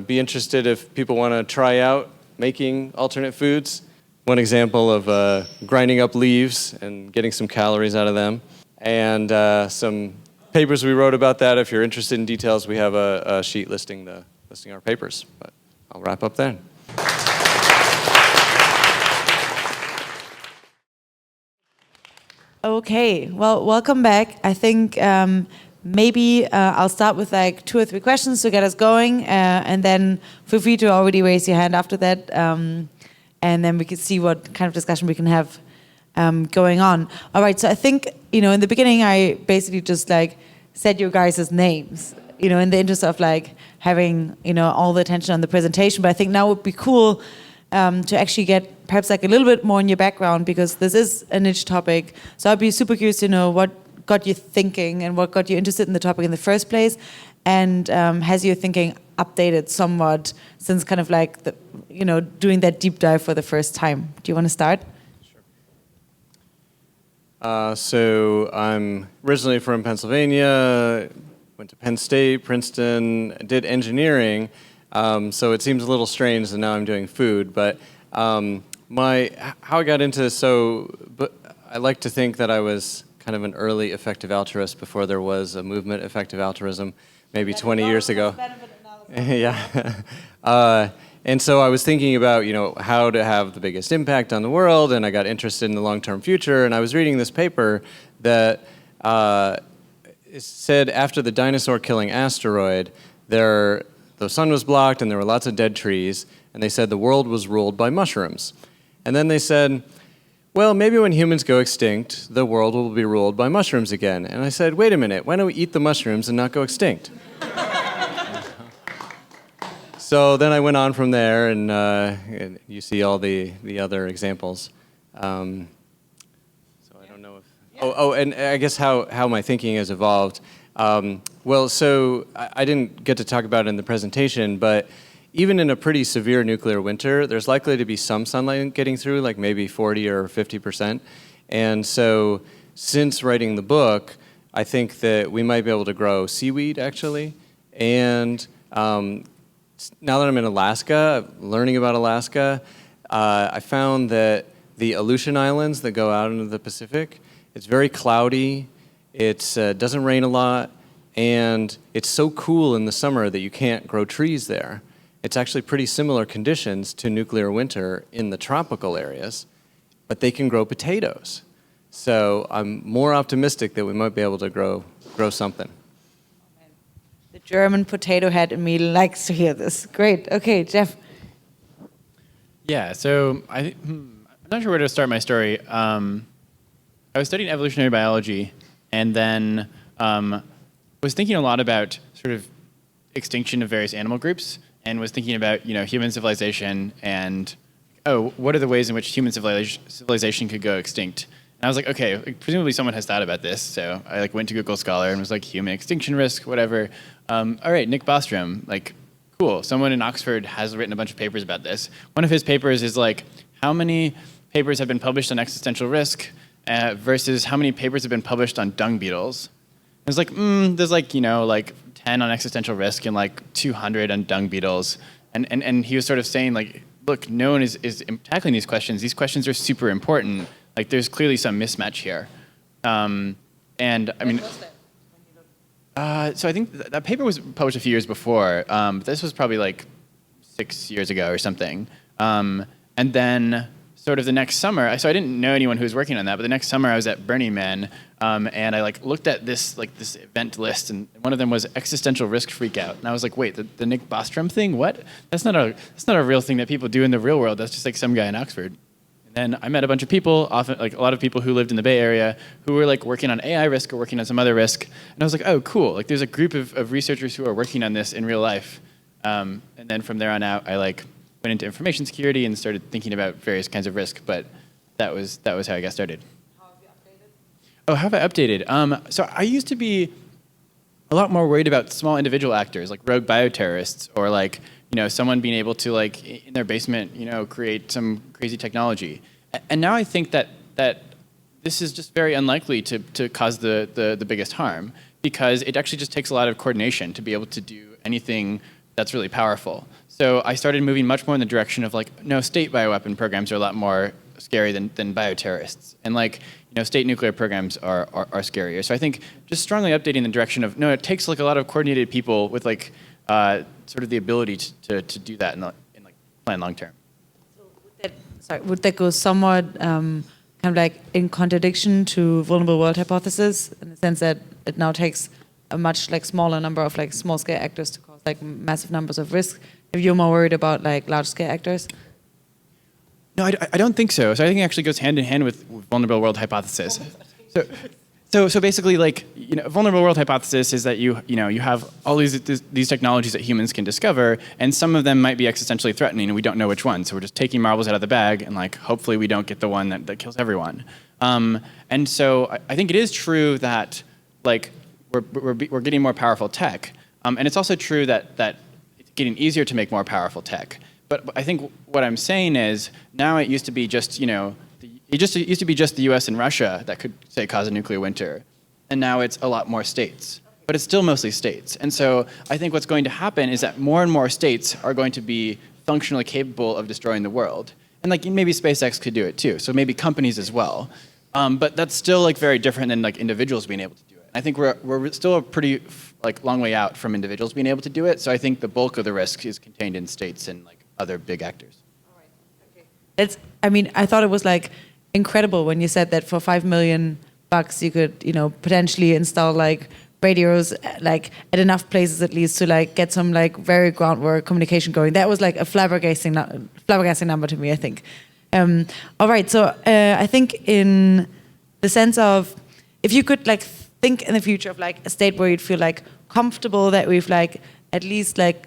Be interested if people want to try out making alternate foods. One example of grinding up leaves and getting some calories out of them. And some papers we wrote about that. If you're interested in details, we have a sheet listing our papers. But I'll wrap up then. Okay, well, welcome back. I think maybe I'll start with like 2 or 3 questions to get us going, and then feel free to already raise your hand after that, and then we can see what kind of discussion we can have going on. All right, so I think, in the beginning, I basically just like said your guys' names, in the interest of like having, all the attention on the presentation, but I think now would be cool to actually get perhaps like a little bit more in your background, because this is a niche topic. So I'd be super curious to know what got you thinking and what got you interested in the topic in the first place, and has your thinking updated somewhat since kind of like doing that deep dive for the first time? Do you want to start? Sure. So I'm originally from Pennsylvania, went to Penn State, Princeton, did engineering. So it seems a little strange that now I'm doing food, but how I got into this, but I like to think that I was kind of an early effective altruist before there was a movement, effective altruism, maybe 20 years ago. Yeah. And so I was thinking about, how to have the biggest impact on the world, and I got interested in the long-term future, and I was reading this paper that it said after the dinosaur-killing asteroid, the sun was blocked and there were lots of dead trees, and they said the world was ruled by mushrooms. And then they said, well, maybe when humans go extinct, the world will be ruled by mushrooms again. And I said, wait a minute, why don't we eat the mushrooms and not go extinct? So then I went on from there, and you see all the other examples. So I don't know if... and I guess how my thinking has evolved. Well, so I didn't get to talk about it in the presentation, but even in a pretty severe nuclear winter, there's likely to be some sunlight getting through, like maybe 40 or 50%. And so since writing the book, I think that we might be able to grow seaweed, actually. And now that I'm in Alaska, learning about Alaska, I found that the Aleutian Islands that go out into the Pacific, it's very cloudy, it doesn't rain a lot, and it's so cool in the summer that you can't grow trees there. It's actually pretty similar conditions to nuclear winter in the tropical areas, but they can grow potatoes. So I'm more optimistic that we might be able to grow something. The German potato head in me likes to hear this. Great. Okay, Jeff. Yeah, so I'm not sure where to start my story. I was studying evolutionary biology, and then was thinking a lot about sort of extinction of various animal groups, and was thinking about human civilization and what are the ways in which human civilization could go extinct. And I was like, okay, presumably someone has thought about this. So I went to Google Scholar and was like, human extinction risk, whatever. All right, Nick Bostrom, cool. Someone in Oxford has written a bunch of papers about this. One of his papers is like, how many papers have been published on existential risk versus how many papers have been published on dung beetles? It's like, there's like, 10 on existential risk and like 200 on dung beetles. And he was sort of saying like, look, no one is tackling these questions. These questions are super important. Like there's clearly some mismatch here. And I mean, so I think that paper was published a few years before. But this was probably like 6 years ago or something. And then sort of the next summer, so I didn't know anyone who was working on that, but the next summer I was at Burning Man, and I like looked at this event list, and one of them was existential risk freakout, and I was like, wait, the Nick Bostrom thing? What? That's not a real thing that people do in the real world. That's just like some guy in Oxford. And then I met a bunch of people, often like a lot of people who lived in the Bay Area, who were like working on AI risk or working on some other risk, and I was like, oh, cool. Like there's a group of researchers who are working on this in real life, and then from there on out, I like went into information security and started thinking about various kinds of risk, but that was how I got started. How have you updated? Oh, how have I updated? So I used to be a lot more worried about small individual actors, like rogue bioterrorists, or like someone being able to like in their basement, create some crazy technology. And now I think that this is just very unlikely to cause the biggest harm, because it actually just takes a lot of coordination to be able to do anything that's really powerful. So I started moving much more in the direction of like, no, state bioweapon programs are a lot more scary than bioterrorists. And like, state nuclear programs are scarier. So I think just strongly updating the direction of, no, it takes like a lot of coordinated people with like sort of the ability to do that in like plan long term. So would that go somewhat kind of like in contradiction to vulnerable world hypothesis, in the sense that it now takes a much like smaller number of like small scale actors to cause like massive numbers of risk? If you're more worried about like large scale actors? No, I don't think so. So I think it actually goes hand in hand with vulnerable world hypothesis. So basically, like vulnerable world hypothesis is that you have all these technologies that humans can discover, and some of them might be existentially threatening, and we don't know which one. So we're just taking marbles out of the bag, and like hopefully we don't get the one that kills everyone. And so I think it is true that like we're getting more powerful tech, and it's also true that it's getting easier to make more powerful tech. But I think what I'm saying is now it used to be just it used to be just the U.S. and Russia that could say cause a nuclear winter, and now it's a lot more states. But it's still mostly states. And so I think what's going to happen is that more and more states are going to be functionally capable of destroying the world. And like maybe SpaceX could do it too. So maybe companies as well. But that's still like very different than like individuals being able to do it. I think we're still a pretty like long way out from individuals being able to do it. So I think the bulk of the risk is contained in states and like other big actors. All right. Okay. I thought it was like incredible when you said that for $5 million you could, potentially install like radios like at enough places at least to like get some like very groundwork communication going. That was like a flabbergasting number to me, I think. All right. So I think in the sense of if you could like think in the future of like a state where you'd feel like comfortable that we've like at least like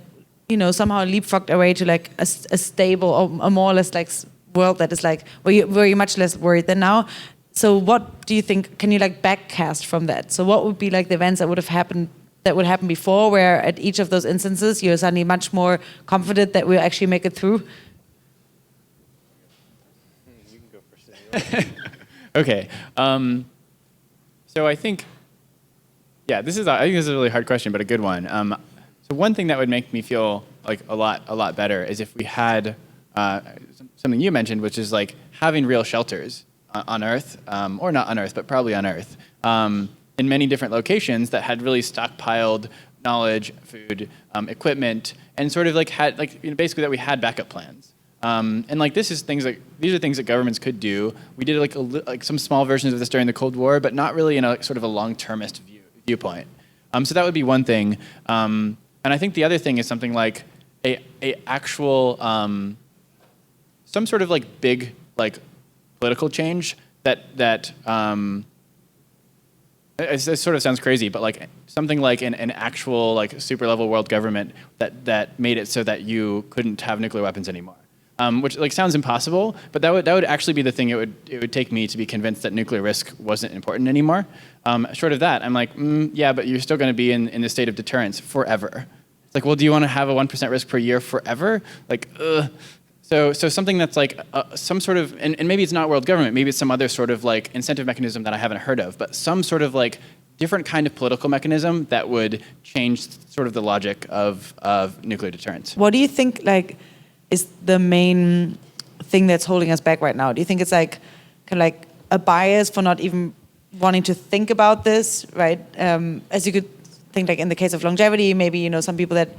somehow leapfrogged our way to like a stable or a more or less like world that is like where you're much less worried than now. So what do you think? Can you like backcast from that? So what would be like the events that would happen before, where at each of those instances you're suddenly much more confident that we'll actually make it through? You can go first. Okay. So I think this is a really hard question, but a good one. So one thing that would make me feel like a lot better is if we had something you mentioned, which is like having real shelters on Earth, or not on Earth, but probably on Earth, in many different locations that had really stockpiled knowledge, food, equipment, and sort of like had like basically that we had backup plans. And like these are things that governments could do. We did like some small versions of this during the Cold War, but not really in a sort of a long-termist viewpoint. So that would be one thing. And I think the other thing is something like a actual some sort of like big like political change that it sort of sounds crazy, but like something like an actual like super level world government that made it so that you couldn't have nuclear weapons anymore. Which like sounds impossible, but that would actually be the thing it would take me to be convinced that nuclear risk wasn't important anymore. Short of that, I'm like, yeah, but you're still going to be in the state of deterrence forever. It's like, well, do you want to have a 1% risk per year forever? Like, ugh. So something that's like some sort of, and maybe it's not world government, maybe it's some other sort of like incentive mechanism that I haven't heard of, but some sort of like different kind of political mechanism that would change sort of the logic of nuclear deterrence. What do you think like is the main thing that's holding us back right now? Do you think it's like kind of like a bias for not even wanting to think about this, right? As you could think like in the case of longevity, maybe, you know, some people that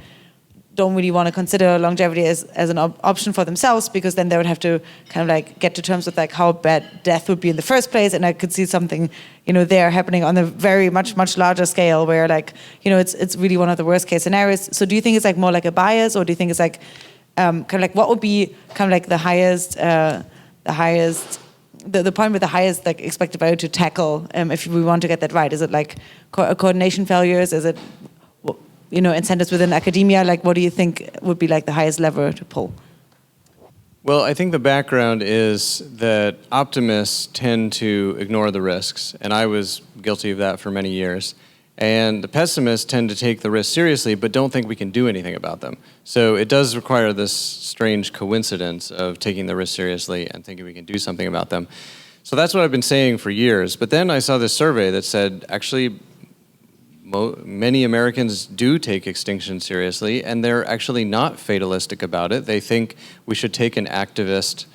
don't really want to consider longevity as an option for themselves, because then they would have to kind of like get to terms with like how bad death would be in the first place. And I could see something, you know, there happening on a very much larger scale where like, you know, it's really one of the worst case scenarios. So do you think it's like more like a bias, or do you think it's like kind of like what would be kind of like the point with the highest like expected value to tackle if we want to get that right? Is it like coordination failures? Is it, you know, incentives within academia? Like, what do you think would be like the highest lever to pull? Well, I think the background is that optimists tend to ignore the risks, and I was guilty of that for many years. And the pessimists tend to take the risks seriously, but don't think we can do anything about them. So it does require this strange coincidence of taking the risks seriously and thinking we can do something about them. So that's what I've been saying for years. But then I saw this survey that said, actually, many Americans do take extinction seriously, and they're actually not fatalistic about it. They think we should take an activist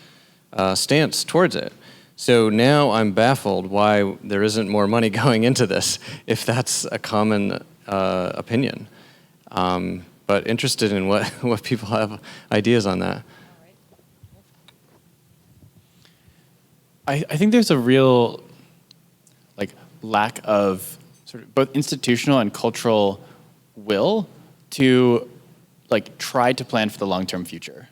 stance towards it. So now I'm baffled why there isn't more money going into this, if that's a common opinion. But interested in what people have ideas on that. I think there's a real like lack of sort of both institutional and cultural will to like try to plan for the long-term future.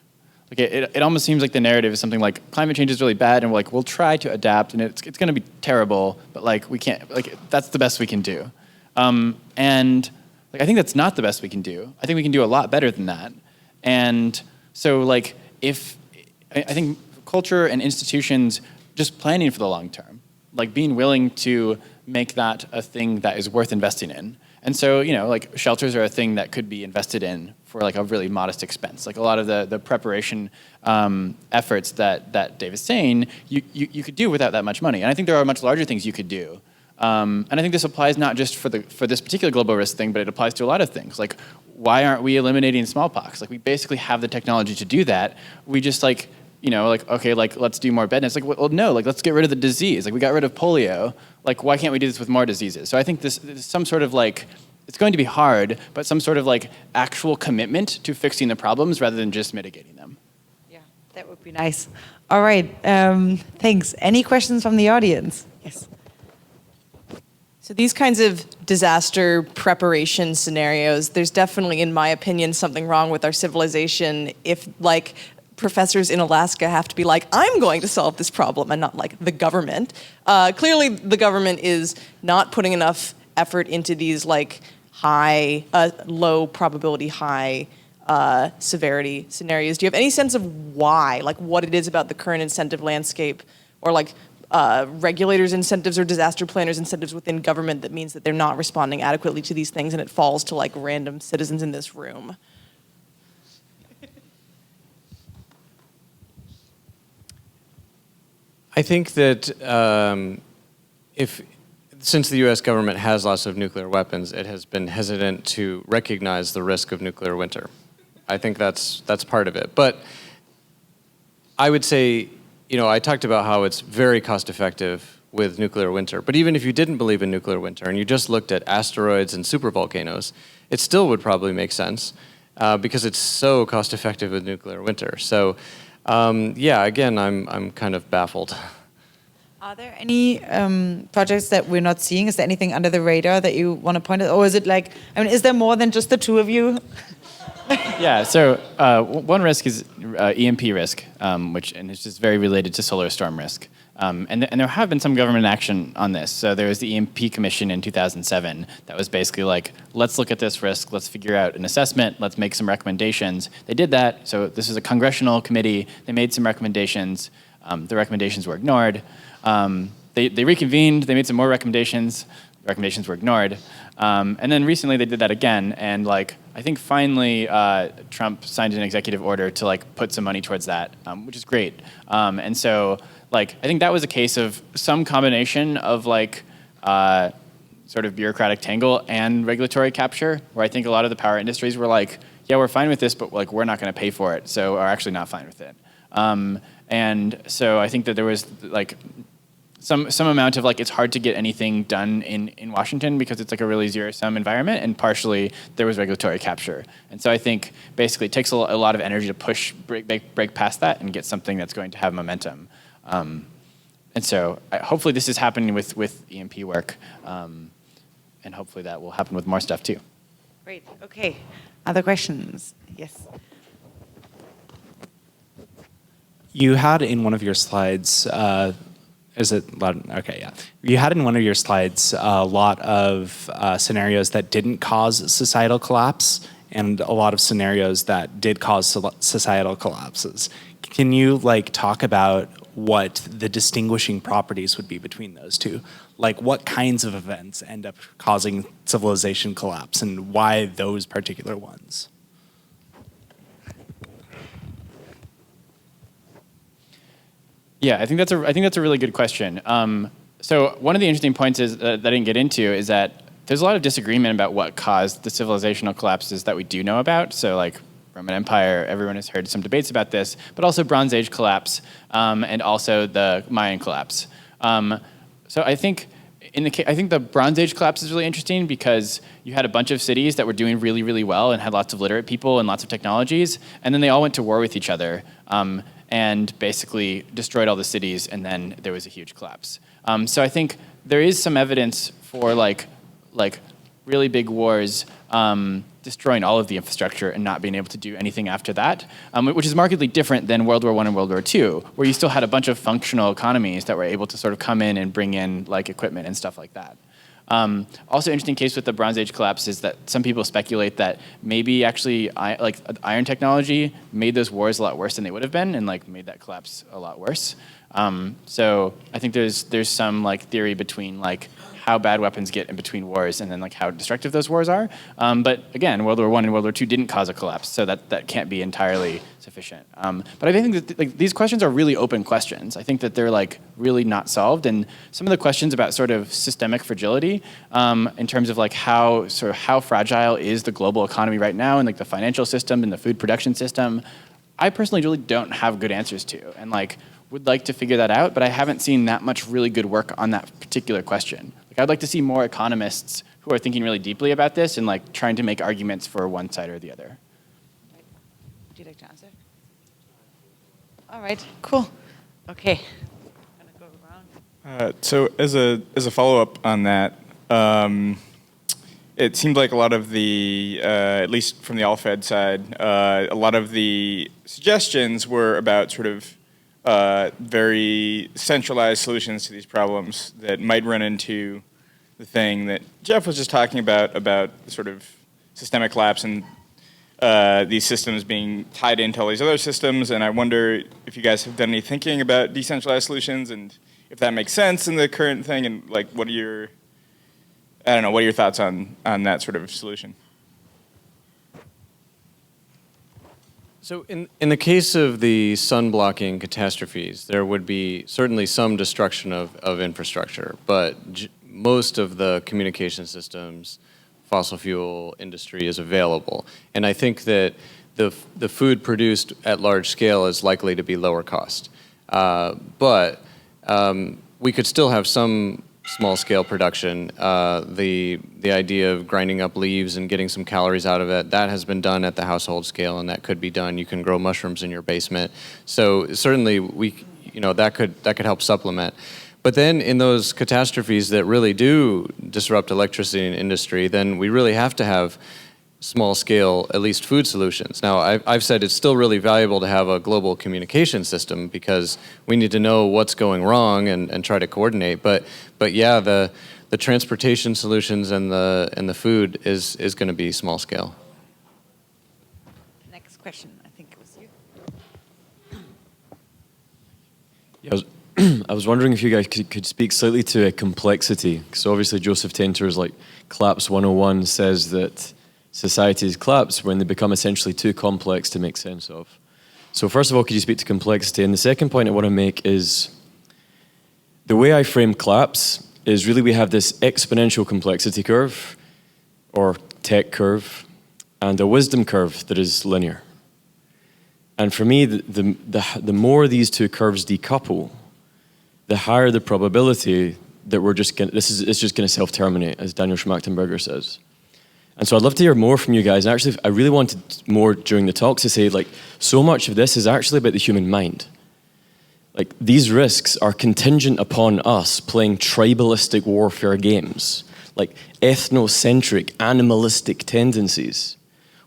Like it almost seems like the narrative is something like climate change is really bad, and we're like, we'll try to adapt, and it's going to be terrible, but like we can't, like that's the best we can do. And like I think that's not the best we can do. I think we can do a lot better than that. And so like I think culture and institutions just planning for the long term, like being willing to make that a thing that is worth investing in. And so, you know, like shelters are a thing that could be invested in for like a really modest expense. Like a lot of the preparation efforts that Dave is saying, you could do without that much money. And I think there are much larger things you could do. And I think this applies not just for this particular global risk thing, but it applies to a lot of things. Like, why aren't we eliminating smallpox? Like, we basically have the technology to do that. We just like, you know, like, okay, like, let's do more bedness. Like, well, no, like, let's get rid of the disease. Like, we got rid of polio. Like, why can't we do this with more diseases? So I think this is some sort of like, it's going to be hard, but some sort of like actual commitment to fixing the problems rather than just mitigating them. Yeah, that would be nice. All right, thanks. Any questions from the audience? Yes. So these kinds of disaster preparation scenarios, there's definitely, in my opinion, something wrong with our civilization if, like, professors in Alaska have to be like, I'm going to solve this problem, and not like the government. Clearly, the government is not putting enough effort into these like low probability, high severity scenarios. Do you have any sense of why, like what it is about the current incentive landscape, or like regulators' incentives or disaster planners' incentives within government that means that they're not responding adequately to these things, and it falls to like random citizens in this room? I think that since the U.S. government has lots of nuclear weapons, it has been hesitant to recognize the risk of nuclear winter. I think that's part of it. But I would say, you know, I talked about how it's very cost effective with nuclear winter. But even if you didn't believe in nuclear winter and you just looked at asteroids and supervolcanoes, it still would probably make sense because it's so cost effective with nuclear winter. So yeah, again, I'm kind of baffled. Are there any projects that we're not seeing? Is there anything under the radar that you want to point out? Or is it like, I mean, is there more than just the two of you? Yeah, so one risk is EMP risk, which is just very related to solar storm risk. And there have been some government action on this. So there was the EMP Commission in 2007 that was basically like, let's look at this risk, let's figure out an assessment, let's make some recommendations. They did that. So this is a congressional committee. They made some recommendations. The recommendations were ignored. They reconvened. They made some more recommendations. recommendations were ignored. And then recently they did that again, and like I think finally Trump signed an executive order to like put some money towards that, which is great. And so like I think that was a case of some combination of like sort of bureaucratic tangle and regulatory capture, where I think a lot of the power industries were like, yeah, we're fine with this, but like we're not going to pay for it, so are actually not fine with it. And so I think that there was like some amount of like it's hard to get anything done in Washington because it's like a really zero-sum environment, and partially there was regulatory capture. And so I think basically it takes a lot of energy to break past that and get something that's going to have momentum. And so hopefully this is happening with EMP work, and hopefully that will happen with more stuff too. Great. Okay. Other questions? Yes. You had in one of your slides, is it loud? Okay, yeah. You had in one of your slides a lot of scenarios that didn't cause societal collapse and a lot of scenarios that did cause societal collapses. Can you like talk about what the distinguishing properties would be between those two? Like what kinds of events end up causing civilization collapse and why those particular ones? Yeah, I think that's a really good question. So one of the interesting points is that I didn't get into is that there's a lot of disagreement about what caused the civilizational collapses that we do know about. So like Roman Empire, everyone has heard some debates about this, but also Bronze Age collapse, and also the Mayan collapse. So I think the Bronze Age collapse is really interesting because you had a bunch of cities that were doing really, really well and had lots of literate people and lots of technologies, and then they all went to war with each other. And basically destroyed all the cities, and then there was a huge collapse. So I think there is some evidence for like really big wars destroying all of the infrastructure and not being able to do anything after that, which is markedly different than World War I and World War II, where you still had a bunch of functional economies that were able to sort of come in and bring in like equipment and stuff like that. Also, interesting case with the Bronze Age collapse is that some people speculate that maybe actually iron technology made those wars a lot worse than they would have been, and like made that collapse a lot worse. So I think there's some like theory between like how bad weapons get in between wars and then like how destructive those wars are. But again, World War I and World War II didn't cause a collapse, so that can't be entirely sufficient. But I think that like these questions are really open questions. I think that they're like really not solved, and some of the questions about sort of systemic fragility in terms of like how fragile is the global economy right now, and like the financial system and the food production system, I personally really don't have good answers to, and like would like to figure that out, but I haven't seen that much really good work on that particular question. Like I'd like to see more economists who are thinking really deeply about this and like trying to make arguments for one side or the other. Would you like to answer? All right, cool. Okay. I'm gonna go around. So as a follow-up on that, it seemed like a lot of the, at least from the all-Fed side, a lot of the suggestions were about sort of very centralized solutions to these problems that might run into the thing that Jeff was just talking about sort of systemic collapse and these systems being tied into all these other systems. And I wonder if you guys have done any thinking about decentralized solutions and if that makes sense in the current thing, and like what are your thoughts on that sort of solution? So in the case of the sun-blocking catastrophes, there would be certainly some destruction of infrastructure, but most of the communication systems, fossil fuel industry is available. And I think that the food produced at large scale is likely to be lower cost. But we could still have some small-scale production. The idea of grinding up leaves and getting some calories out of it, that has been done at the household scale, and that could be done. You can grow mushrooms in your basement. So certainly that could help supplement. But then in those catastrophes that really do disrupt electricity and industry, then we really have to have small-scale, at least food solutions. Now, I've said it's still really valuable to have a global communication system because we need to know what's going wrong and try to coordinate. But yeah, the transportation solutions and the food is going to be small-scale. Next question, I think it was you. Yeah, I was wondering if you guys could speak slightly to complexity. So obviously Joseph Tainter's like Collapse 101 says that societies collapse when they become essentially too complex to make sense of. So first of all, could you speak to complexity? And the second point I want to make is the way I frame collapse is really we have this exponential complexity curve or tech curve and a wisdom curve that is linear. And for me, the more these two curves decouple, the higher the probability that we're just going it's just going to self-terminate, as Daniel Schmachtenberger says. And so I'd love to hear more from you guys. And actually, I really wanted more during the talk to say, like, so much of this is actually about the human mind. Like, these risks are contingent upon us playing tribalistic warfare games, like ethnocentric, animalistic tendencies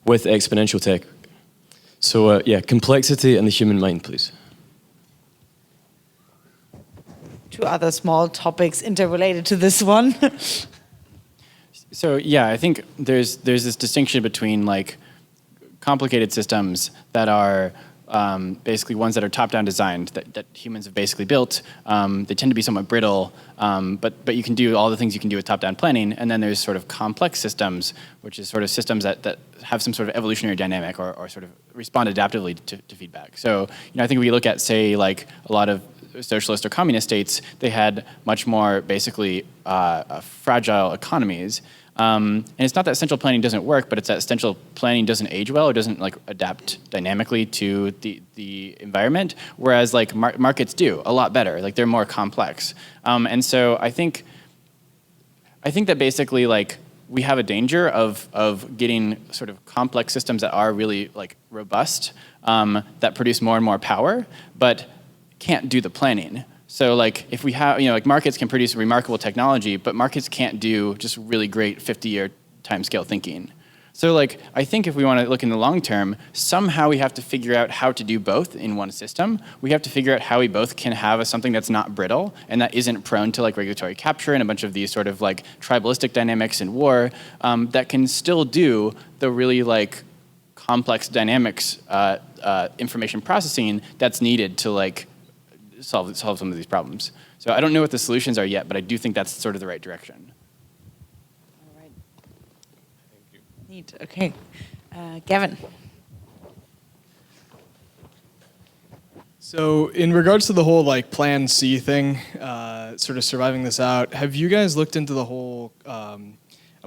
with exponential tech. So yeah, complexity and the human mind, please. Two other small topics interrelated to this one. So yeah, I think there's this distinction between like complicated systems that are basically ones that are top-down designed that humans have basically built. They tend to be somewhat brittle, but you can do all the things you can do with top-down planning. And then there's sort of complex systems, which is sort of systems that have some sort of evolutionary dynamic or sort of respond adaptively to feedback. So I think we look at, say, like a lot of socialist or communist states, they had much more basically fragile economies. And it's not that central planning doesn't work, but it's that central planning doesn't age well or doesn't like adapt dynamically to the environment, whereas like markets do a lot better. Like they're more complex. And so I think that basically like we have a danger of getting sort of complex systems that are really like robust, that produce more and more power, but can't do the planning. So like if we have, like markets can produce remarkable technology, but markets can't do just really great 50-year timescale thinking. So like I think if we want to look in the long term, somehow we have to figure out how to do both in one system. We have to figure out how we both can have something that's not brittle and that isn't prone to like regulatory capture and a bunch of these sort of like tribalistic dynamics in war, that can still do the really like complex dynamics information processing that's needed to like solve some of these problems. So I don't know what the solutions are yet, but I do think that's sort of the right direction. All right. Thank you. Neat. Okay. Gavin. So in regards to the whole like Plan C thing, sort of surviving this out, have you guys looked into the whole, I'm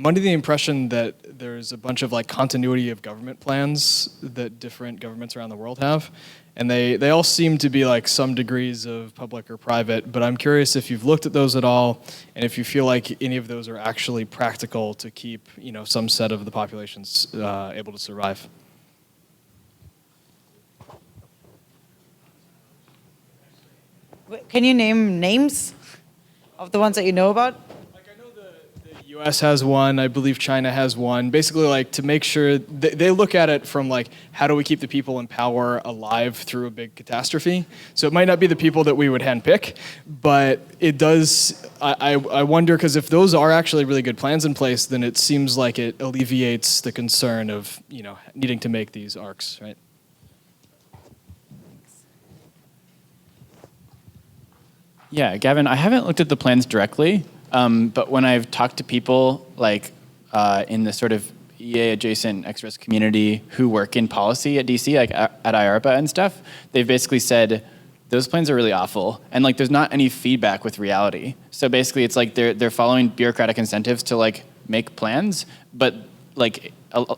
under the impression that there's a bunch of like continuity of government plans that different governments around the world have. And they all seem to be like some degrees of public or private, but I'm curious if you've looked at those at all, and if you feel like any of those are actually practical to keep, some set of the populations able to survive. Can you name names of the ones that you know about? The US has one, I believe China has one. Basically, like to make sure they look at it from like, how do we keep the people in power alive through a big catastrophe? So it might not be the people that we would handpick, but it does. I wonder, because if those are actually really good plans in place, then it seems like it alleviates the concern of needing to make these arcs, right? Yeah, Gavin, I haven't looked at the plans directly. But when I've talked to people like in the sort of EA adjacent X-Risk community who work in policy at DC, like at IARPA and stuff, they've basically said those plans are really awful, and like there's not any feedback with reality. So basically, it's like they're following bureaucratic incentives to like make plans, but like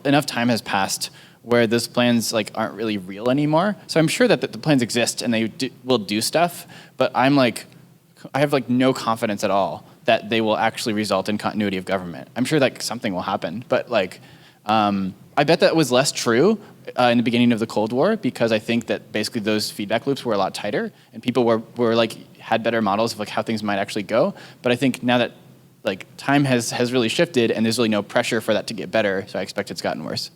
enough time has passed where those plans like aren't really real anymore. So I'm sure that the plans exist and they will do stuff, but I have like no confidence at all that they will actually result in continuity of government. I'm sure that something will happen, but like, I bet that was less true in the beginning of the Cold War, because I think that basically those feedback loops were a lot tighter and people were like, had better models of like how things might actually go. But I think now that like time has really shifted and there's really no pressure for that to get better, so I expect it's gotten worse.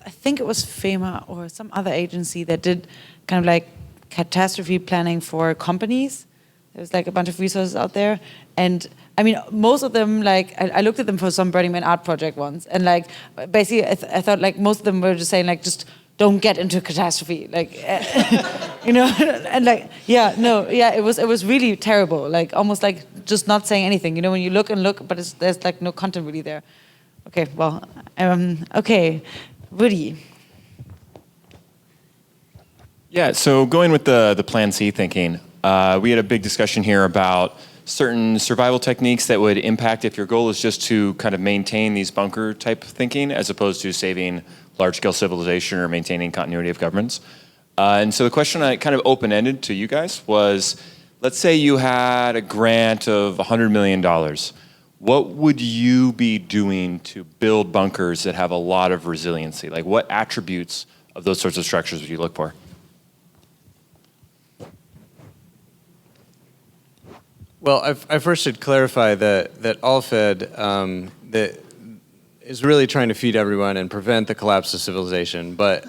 I think it was FEMA or some other agency that did kind of like catastrophe planning for companies. There was like a bunch of resources out there, and I mean, most of them, like I looked at them for some Burning Man art project once, and like basically I thought like most of them were just saying like just don't get into catastrophe, like, you know, and like, yeah, no, yeah, it was really terrible, like almost like just not saying anything, you know, when you look and look, but there's like no content really there. Okay, well, okay, Woody. Yeah, so going with the Plan C thinking, we had a big discussion here about certain survival techniques that would impact if your goal is just to kind of maintain these bunker type thinking as opposed to saving large-scale civilization or maintaining continuity of governments. And so the question I kind of open-ended to you guys was, let's say you had a grant of $100 million. What would you be doing to build bunkers that have a lot of resiliency? Like what attributes of those sorts of structures would you look for? Well, I first should clarify that Alfed that is really trying to feed everyone and prevent the collapse of civilization. But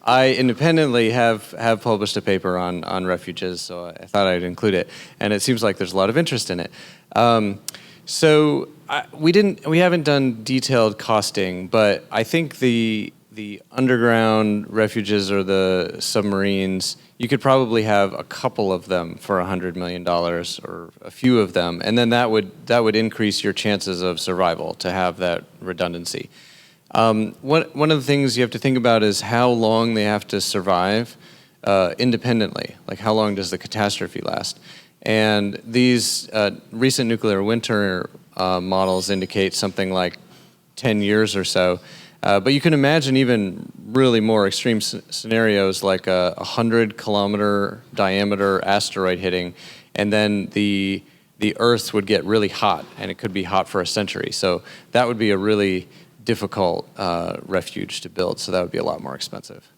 I independently have published a paper on refuges, so I thought I'd include it. And it seems like there's a lot of interest in it. We haven't done detailed costing, but I think the underground refuges or the submarines, you could probably have a couple of them for $100 million or a few of them, and then that would increase your chances of survival to have that redundancy. One of the things you have to think about is how long they have to survive independently. Like how long does the catastrophe last? And these recent nuclear winter models indicate something like 10 years or so. But you can imagine even really more extreme scenarios like a 100-kilometer diameter asteroid hitting, and then the Earth would get really hot, and it could be hot for a century. So that would be a really difficult refuge to build, so that would be a lot more expensive.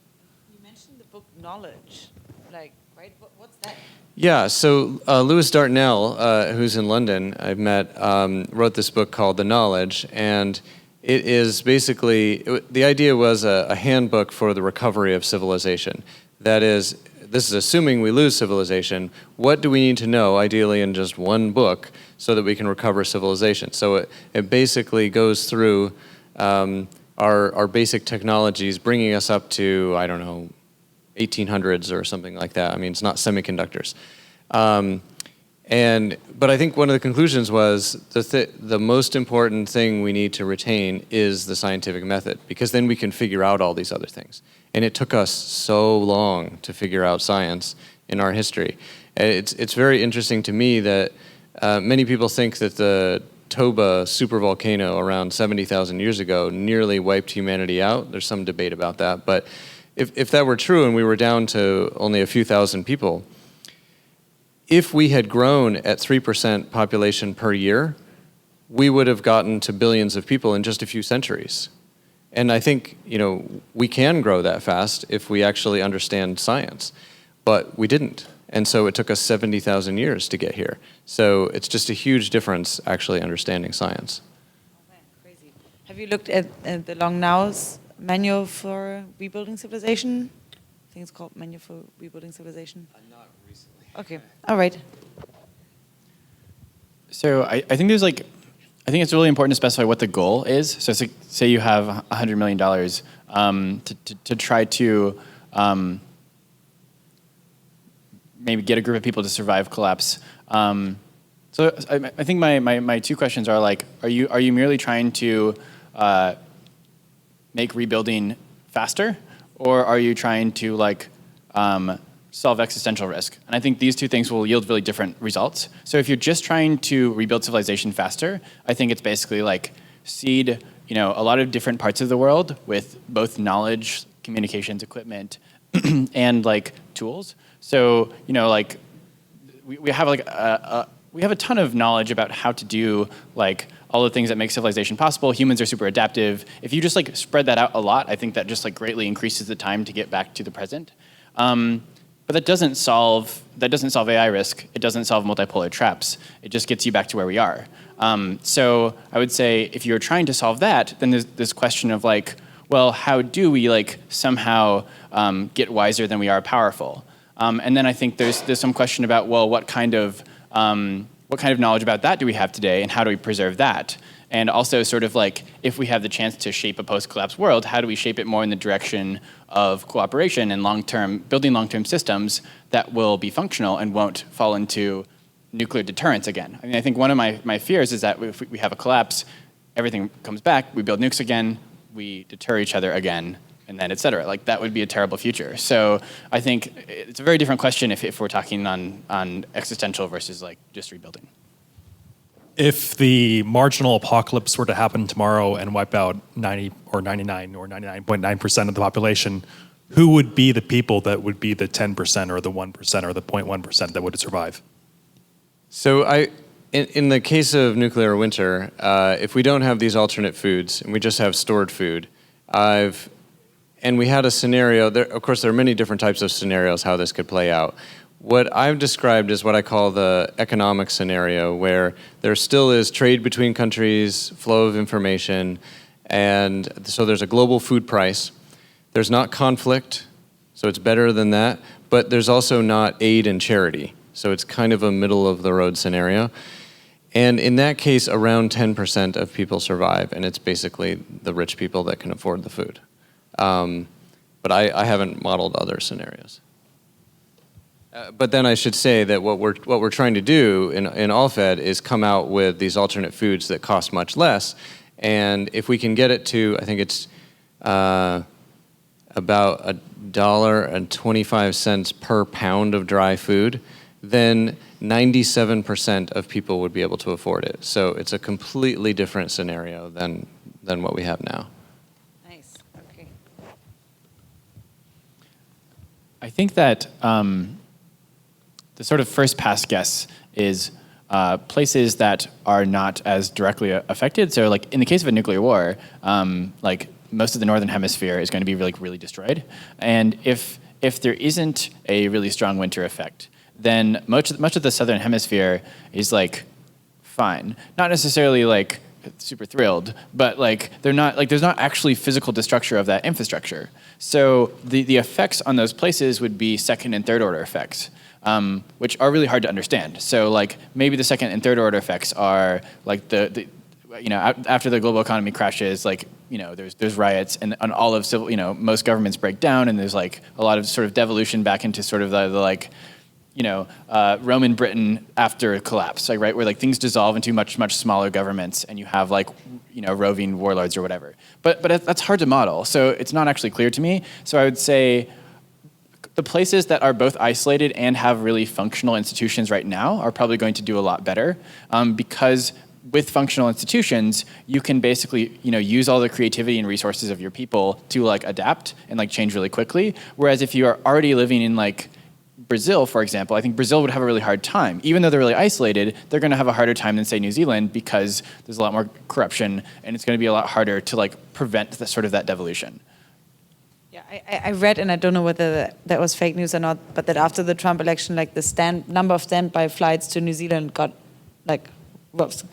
You mentioned the book Knowledge, like, right? What's that? Yeah, so Lewis Dartnell, who's in London, I've met, wrote this book called The Knowledge, and it is basically, the idea was a handbook for the recovery of civilization. That is, this is assuming we lose civilization, what do we need to know, ideally in just one book, so that we can recover civilization? So it basically goes through our basic technologies, bringing us up to, I don't know, 1800s or something like that. I mean, it's not semiconductors. But I think one of the conclusions was the most important thing we need to retain is the scientific method, because then we can figure out all these other things. And it took us so long to figure out science in our history. It's very interesting to me that many people think that the Toba supervolcano around 70,000 years ago nearly wiped humanity out. There's some debate about that. But if that were true and we were down to only a few thousand people, if we had grown at 3% population per year, we would have gotten to billions of people in just a few centuries. And I think, we can grow that fast if we actually understand science, but we didn't. And so it took us 70,000 years to get here. So it's just a huge difference actually understanding science. Oh man, crazy. Have you looked at the Long Now's Manual for Rebuilding Civilization? I think it's called Manual for Rebuilding Civilization. Not recently. Okay, all right. So I think I think it's really important to specify what the goal is. So say you have $100 million to try to maybe get a group of people to survive collapse. So I think my two questions are like, are you merely trying to make rebuilding faster, or are you trying to solve existential risk? And I think these two things will yield really different results. So if you're just trying to rebuild civilization faster, I think it's basically like seed, a lot of different parts of the world with both knowledge, communications, equipment, and tools. So we have a ton of knowledge about how to do all the things that make civilization possible. Humans are super adaptive. If you just spread that out a lot, I think that just greatly increases the time to get back to the present. But that doesn't solve AI risk. It doesn't solve multipolar traps. It just gets you back to where we are. So I would say if you're trying to solve that, then there's this question of well, how do we somehow get wiser than we are powerful? And then I think there's some question about, well, what kind of knowledge about that do we have today, and how do we preserve that? And also sort of like, if we have the chance to shape a post-collapse world, how do we shape it more in the direction of cooperation and building long-term systems that will be functional and won't fall into nuclear deterrence again? I mean, I think one of my fears is that if we have a collapse, everything comes back, we build nukes again, we deter each other again, and then et cetera. Like, that would be a terrible future. So I think it's a very different question if we're talking on existential versus like just rebuilding. If the marginal apocalypse were to happen tomorrow and wipe out 90 or 99 or 99.9% of the population, who would be the people that would be the 10% or the 1% or the 0.1% that would survive? So in the case of nuclear winter, if we don't have these alternate foods and we just have stored food, and we had a scenario, of course there are many different types of scenarios how this could play out. What I've described is what I call the economic scenario, where there still is trade between countries, flow of information, and so there's a global food price. There's not conflict, so it's better than that, but there's also not aid and charity, so it's kind of a middle-of-the-road scenario. And in that case, around 10% of people survive, and it's basically the rich people that can afford the food. But I haven't modeled other scenarios. But then I should say that what we're trying to do in AllFed is come out with these alternate foods that cost much less, and if we can get it to, I think it's about $1.25 per pound of dry food, then 97% of people would be able to afford it. So it's a completely different scenario than what we have now. Nice. Okay. I think that the sort of first pass guess is places that are not as directly affected. So like in the case of a nuclear war, like most of the northern hemisphere is going to be really destroyed. And if there isn't a really strong winter effect, then much of the southern hemisphere is like fine. Not necessarily like super thrilled, but like they're not like there's not actually physical destruction of that infrastructure. So the effects on those places would be second and third order effects. Which are really hard to understand. So like maybe the second and third order effects are like the after the global economy crashes, like there's riots and all of civil, most governments break down, and there's like a lot of sort of devolution back into sort of the like Roman Britain after a collapse, like right where like things dissolve into much smaller governments, and you have like roving warlords or whatever. But that's hard to model, so it's not actually clear to me. So I would say the places that are both isolated and have really functional institutions right now are probably going to do a lot better, because with functional institutions, you can basically use all the creativity and resources of your people to like adapt and like change really quickly. Whereas if you are already living in like Brazil, for example, I think Brazil would have a really hard time. Even though they're really isolated, they're going to have a harder time than, say, New Zealand, because there's a lot more corruption, and it's going to be a lot harder to like prevent that devolution. Yeah, I read, and I don't know whether that was fake news or not, but that after the Trump election, like the number of standby flights to New Zealand got like whoops,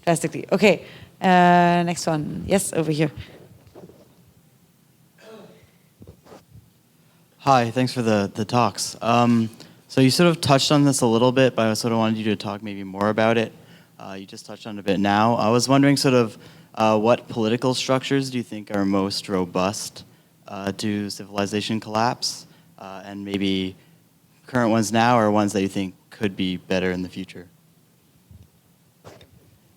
drastically. Okay, next one. Yes, over here. Hi, thanks for the talks. So you sort of touched on this a little bit, but I sort of wanted you to talk maybe more about it. You just touched on it a bit now. I was wondering sort of what political structures do you think are most robust to civilization collapse, and maybe current ones now or ones that you think could be better in the future?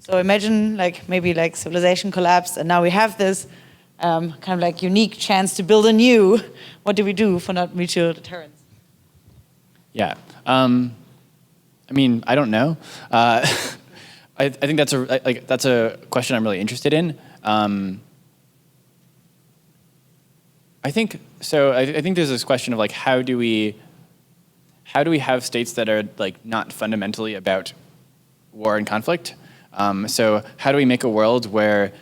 So imagine maybe civilization collapsed, and now we have this kind of like unique chance to build anew. What do we do for not mutual deterrence? Yeah, I mean, I don't know. I think that's a question I'm really interested in. I think so. I think there's this question of like how do we have states that are like not fundamentally about war and conflict? So how do we make a world where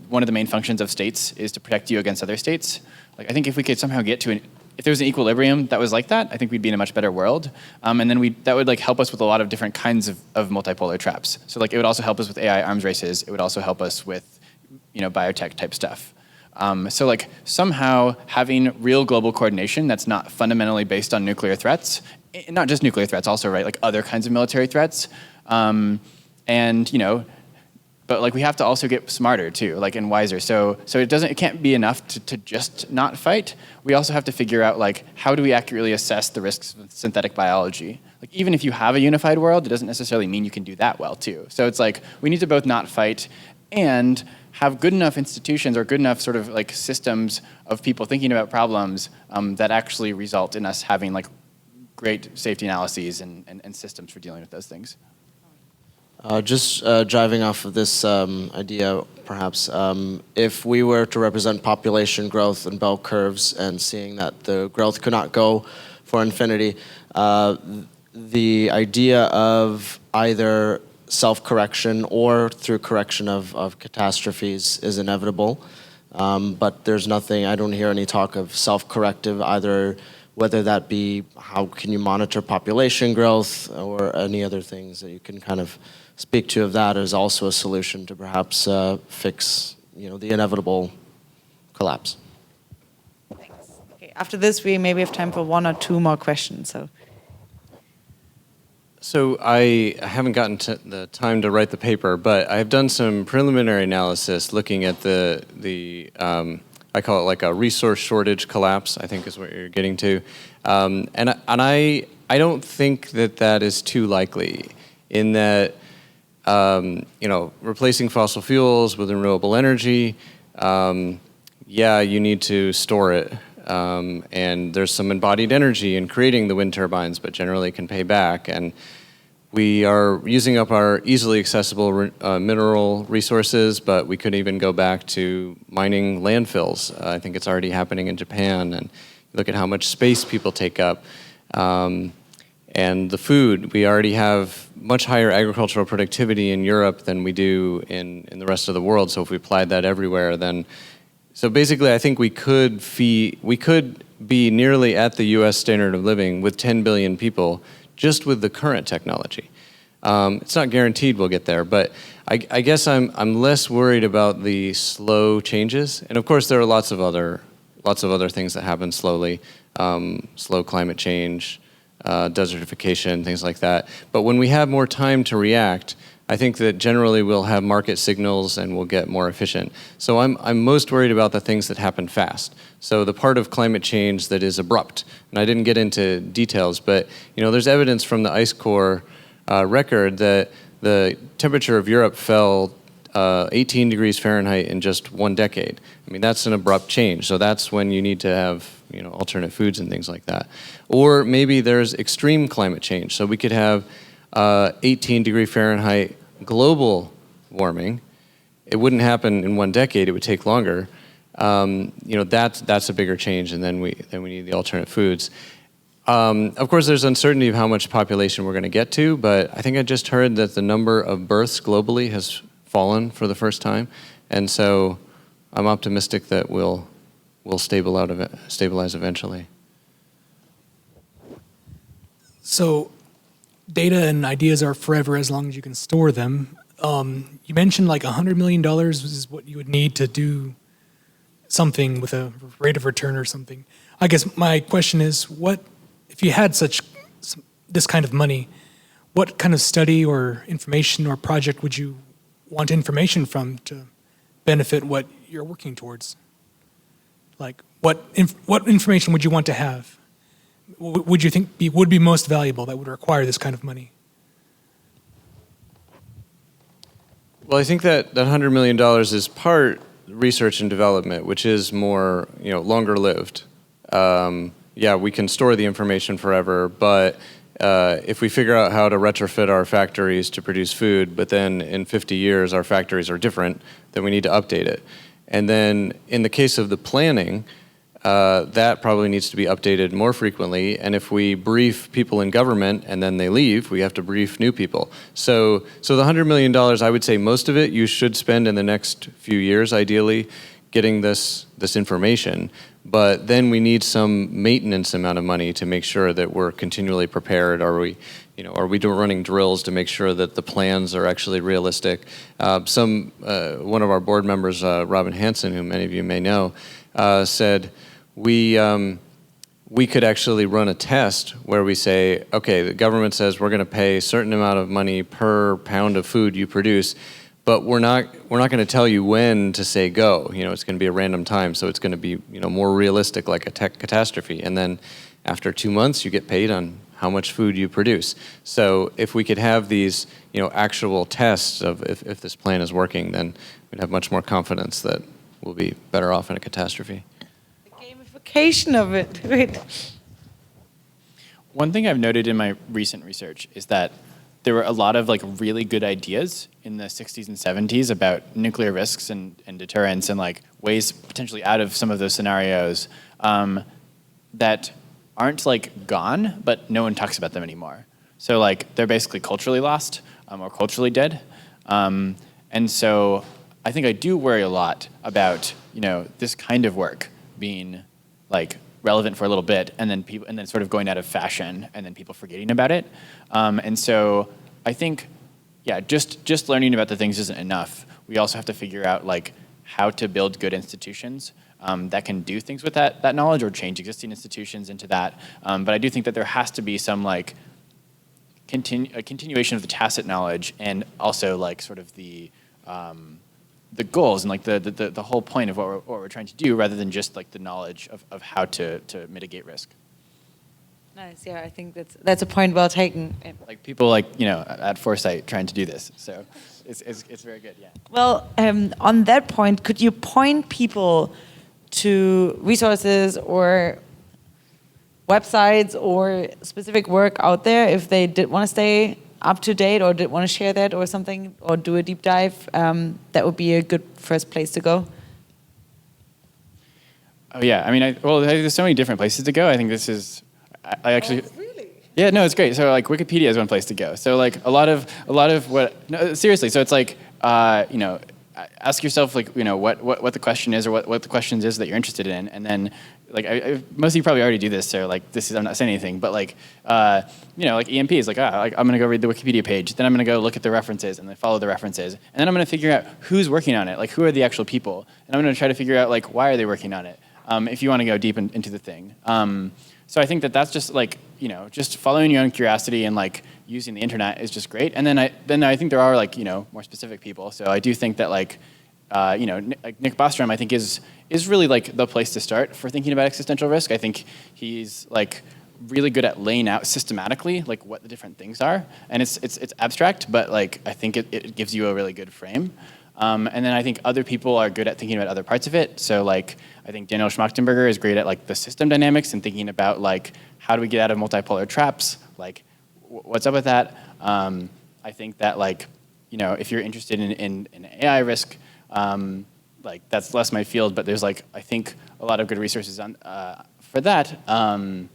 one of the main functions of states is to protect you against other states? Like I think if we could somehow get to if there was an equilibrium that was like that, I think we'd be in a much better world. And then that would like help us with a lot of different kinds of multipolar traps. So like it would also help us with AI arms races. It would also help us with biotech type stuff. So like somehow having real global coordination that's not fundamentally based on nuclear threats, not just nuclear threats, also right like other kinds of military threats, but but like we have to also get smarter too, like and wiser. So it can't be enough to just not fight. We also have to figure out like how do we accurately assess the risks of synthetic biology. Like even if you have a unified world, it doesn't necessarily mean you can do that well too. So it's like we need to both not fight and have good enough institutions or good enough sort of like systems of people thinking about problems that actually result in us having like great safety analyses and systems for dealing with those things. Just driving off of this idea, perhaps, if we were to represent population growth and bell curves and seeing that the growth could not go for infinity, the idea of either self-correction or through correction of catastrophes is inevitable. But there's nothing, I don't hear any talk of self-corrective, either whether that be how can you monitor population growth or any other things that you can kind of speak to of that as also a solution to perhaps fix the inevitable collapse. Thanks. Okay, after this, we maybe have time for one or two more questions. So I haven't gotten the time to write the paper, but I've done some preliminary analysis looking at the I call it like a resource shortage collapse, I think is what you're getting to. And I don't think that is too likely in that, replacing fossil fuels with renewable energy, you need to store it. And there's some embodied energy in creating the wind turbines, but generally it can pay back. And we are using up our easily accessible mineral resources, but we could even go back to mining landfills. I think it's already happening in Japan. And look at how much space people take up. And the food, we already have much higher agricultural productivity in Europe than we do in the rest of the world. So if we applied that everywhere, then... So basically, I think we could be nearly at the U.S. standard of living with 10 billion people just with the current technology. It's not guaranteed we'll get there, but I guess I'm less worried about the slow changes. And of course, there are lots of other things that happen slowly, slow climate change, desertification, things like that. But when we have more time to react, I think that generally we'll have market signals and we'll get more efficient. So I'm most worried about the things that happen fast. So the part of climate change that is abrupt, and I didn't get into details, but there's evidence from the ice core record that the temperature of Europe fell 18 degrees Fahrenheit in just one decade. I mean, that's an abrupt change. So that's when you need to have alternate foods and things like that. Or maybe there's extreme climate change. So we could have 18 degree Fahrenheit global warming. It wouldn't happen in one decade. It would take longer. That's a bigger change, and then we need the alternate foods. Of course, there's uncertainty of how much population we're going to get to, but I think I just heard that the number of births globally has fallen for the first time, and so I'm optimistic that we'll stabilize eventually. So, data and ideas are forever as long as you can store them. You mentioned like $100 million is what you would need to do something with a rate of return or something. I guess my question is, what if you had this kind of money, what kind of study or information or project would you want information from to benefit what you're working towards? Like, what information would you want to have? Would you think would be most valuable that would require this kind of money? Well, I think that $100 million is part research and development, which is more, longer lived. We can store the information forever, but if we figure out how to retrofit our factories to produce food, but then in 50 years our factories are different, then we need to update it. And then in the case of the planning, that probably needs to be updated more frequently. And if we brief people in government and then they leave, we have to brief new people. So the $100 million, I would say most of it you should spend in the next few years, ideally, getting this information. But then we need some maintenance amount of money to make sure that we're continually prepared. Are we running drills to make sure that the plans are actually realistic? One of our board members, Robin Hansen, who many of you may know, said we could actually run a test where we say, okay, the government says we're going to pay a certain amount of money per pound of food you produce, but we're not going to tell you when to say go. It's going to be a random time, so it's going to be more realistic, like a tech catastrophe. And then after 2 months, you get paid on how much food you produce. So if we could have these actual tests of if this plan is working, then we'd have much more confidence that we'll be better off in a catastrophe. The gamification of it. Great. One thing I've noted in my recent research is that there were a lot of like really good ideas in the 60s and 70s about nuclear risks and deterrence and like ways potentially out of some of those scenarios that aren't like gone, but no one talks about them anymore. So like they're basically culturally lost or culturally dead. And so I think I do worry a lot about this kind of work being like relevant for a little bit, and then sort of going out of fashion, and then people forgetting about it. And so I think, just learning about the things isn't enough. We also have to figure out like how to build good institutions that can do things with that knowledge, or change existing institutions into that. But I do think that there has to be some like a continuation of the tacit knowledge, and also like sort of the goals and like the whole point of what we're trying to do, rather than just like the knowledge of how to mitigate risk. Nice. Yeah, I think that's a point well taken. Like people like at Foresight trying to do this, so it's very good. Yeah. Well, on that point, could you point people to resources or websites or specific work out there if they did want to stay up to date or did want to share that or something, or do a deep dive? That would be a good first place to go. Oh yeah, I mean, there's so many different places to go. I think this is, I actually. Oh, really? Yeah, no, it's great. So like Wikipedia is one place to go. So like a lot of what, no, seriously. So it's like ask yourself like what the question is, or what the questions is that you're interested in, and then like most of you probably already do this, so like I'm not saying anything, but like like EMP is like I'm gonna go read the Wikipedia page, then I'm gonna go look at the references and then follow the references, and then I'm gonna figure out who's working on it, like who are the actual people, and I'm gonna try to figure out like why are they working on it, if you want to go deep into the thing. So I think that's just like just following your own curiosity and like using the internet is just great, and then I think there are like more specific people. So I do think that like Nick Bostrom, I think is really like the place to start for thinking about existential risk. I think he's like really good at laying out systematically like what the different things are, and it's abstract, but like I think it gives you a really good frame. And then I think other people are good at thinking about other parts of it. So like I think Daniel Schmachtenberger is great at like the system dynamics and thinking about like how do we get out of multipolar traps, like what's up with that. I think that like if you're interested in AI risk, like that's less my field, but there's like I think a lot of good resources on for that. So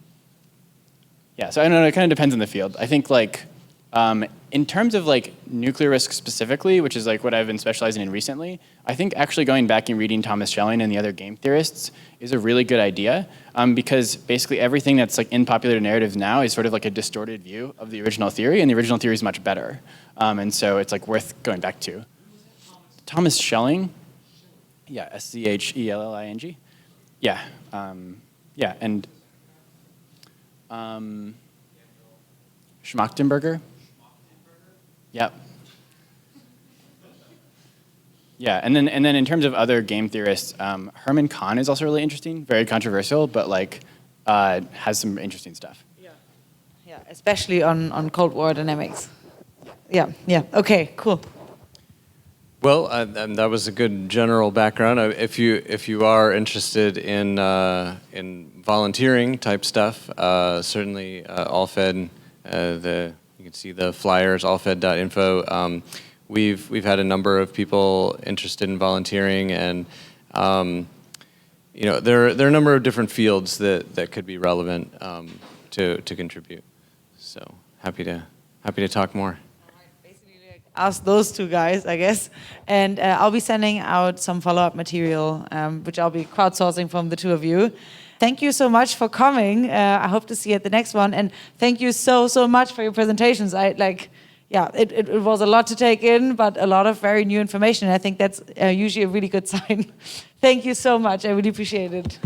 I don't know. It kind of depends on the field. I think like in terms of like nuclear risk specifically, which is like what I've been specializing in recently, I think actually going back and reading Thomas Schelling and the other game theorists is a really good idea, because basically everything that's like in popular narratives now is sort of like a distorted view of the original theory, and the original theory is much better, and so it's like worth going back to. Thomas Schelling, yeah, Schelling, yeah, and Schmachtenberger, yep, yeah, and then in terms of other game theorists, Herman Kahn is also really interesting, very controversial, but like has some interesting stuff. Yeah, especially on Cold War dynamics. Yeah. Okay, cool. Well, that was a good general background. If you are interested in volunteering type stuff, certainly Allfed, you can see the flyers, allfed.info. We've had a number of people interested in volunteering, and there are a number of different fields that could be relevant to contribute. So happy to talk more. Ask those two guys, I guess. And I'll be sending out some follow-up material, which I'll be crowdsourcing from the two of you. Thank you so much for coming. I hope to see you at the next one. And thank you so much for your presentations. It was a lot to take in, but a lot of very new information. And I think that's usually a really good sign. Thank you so much. I really appreciate it.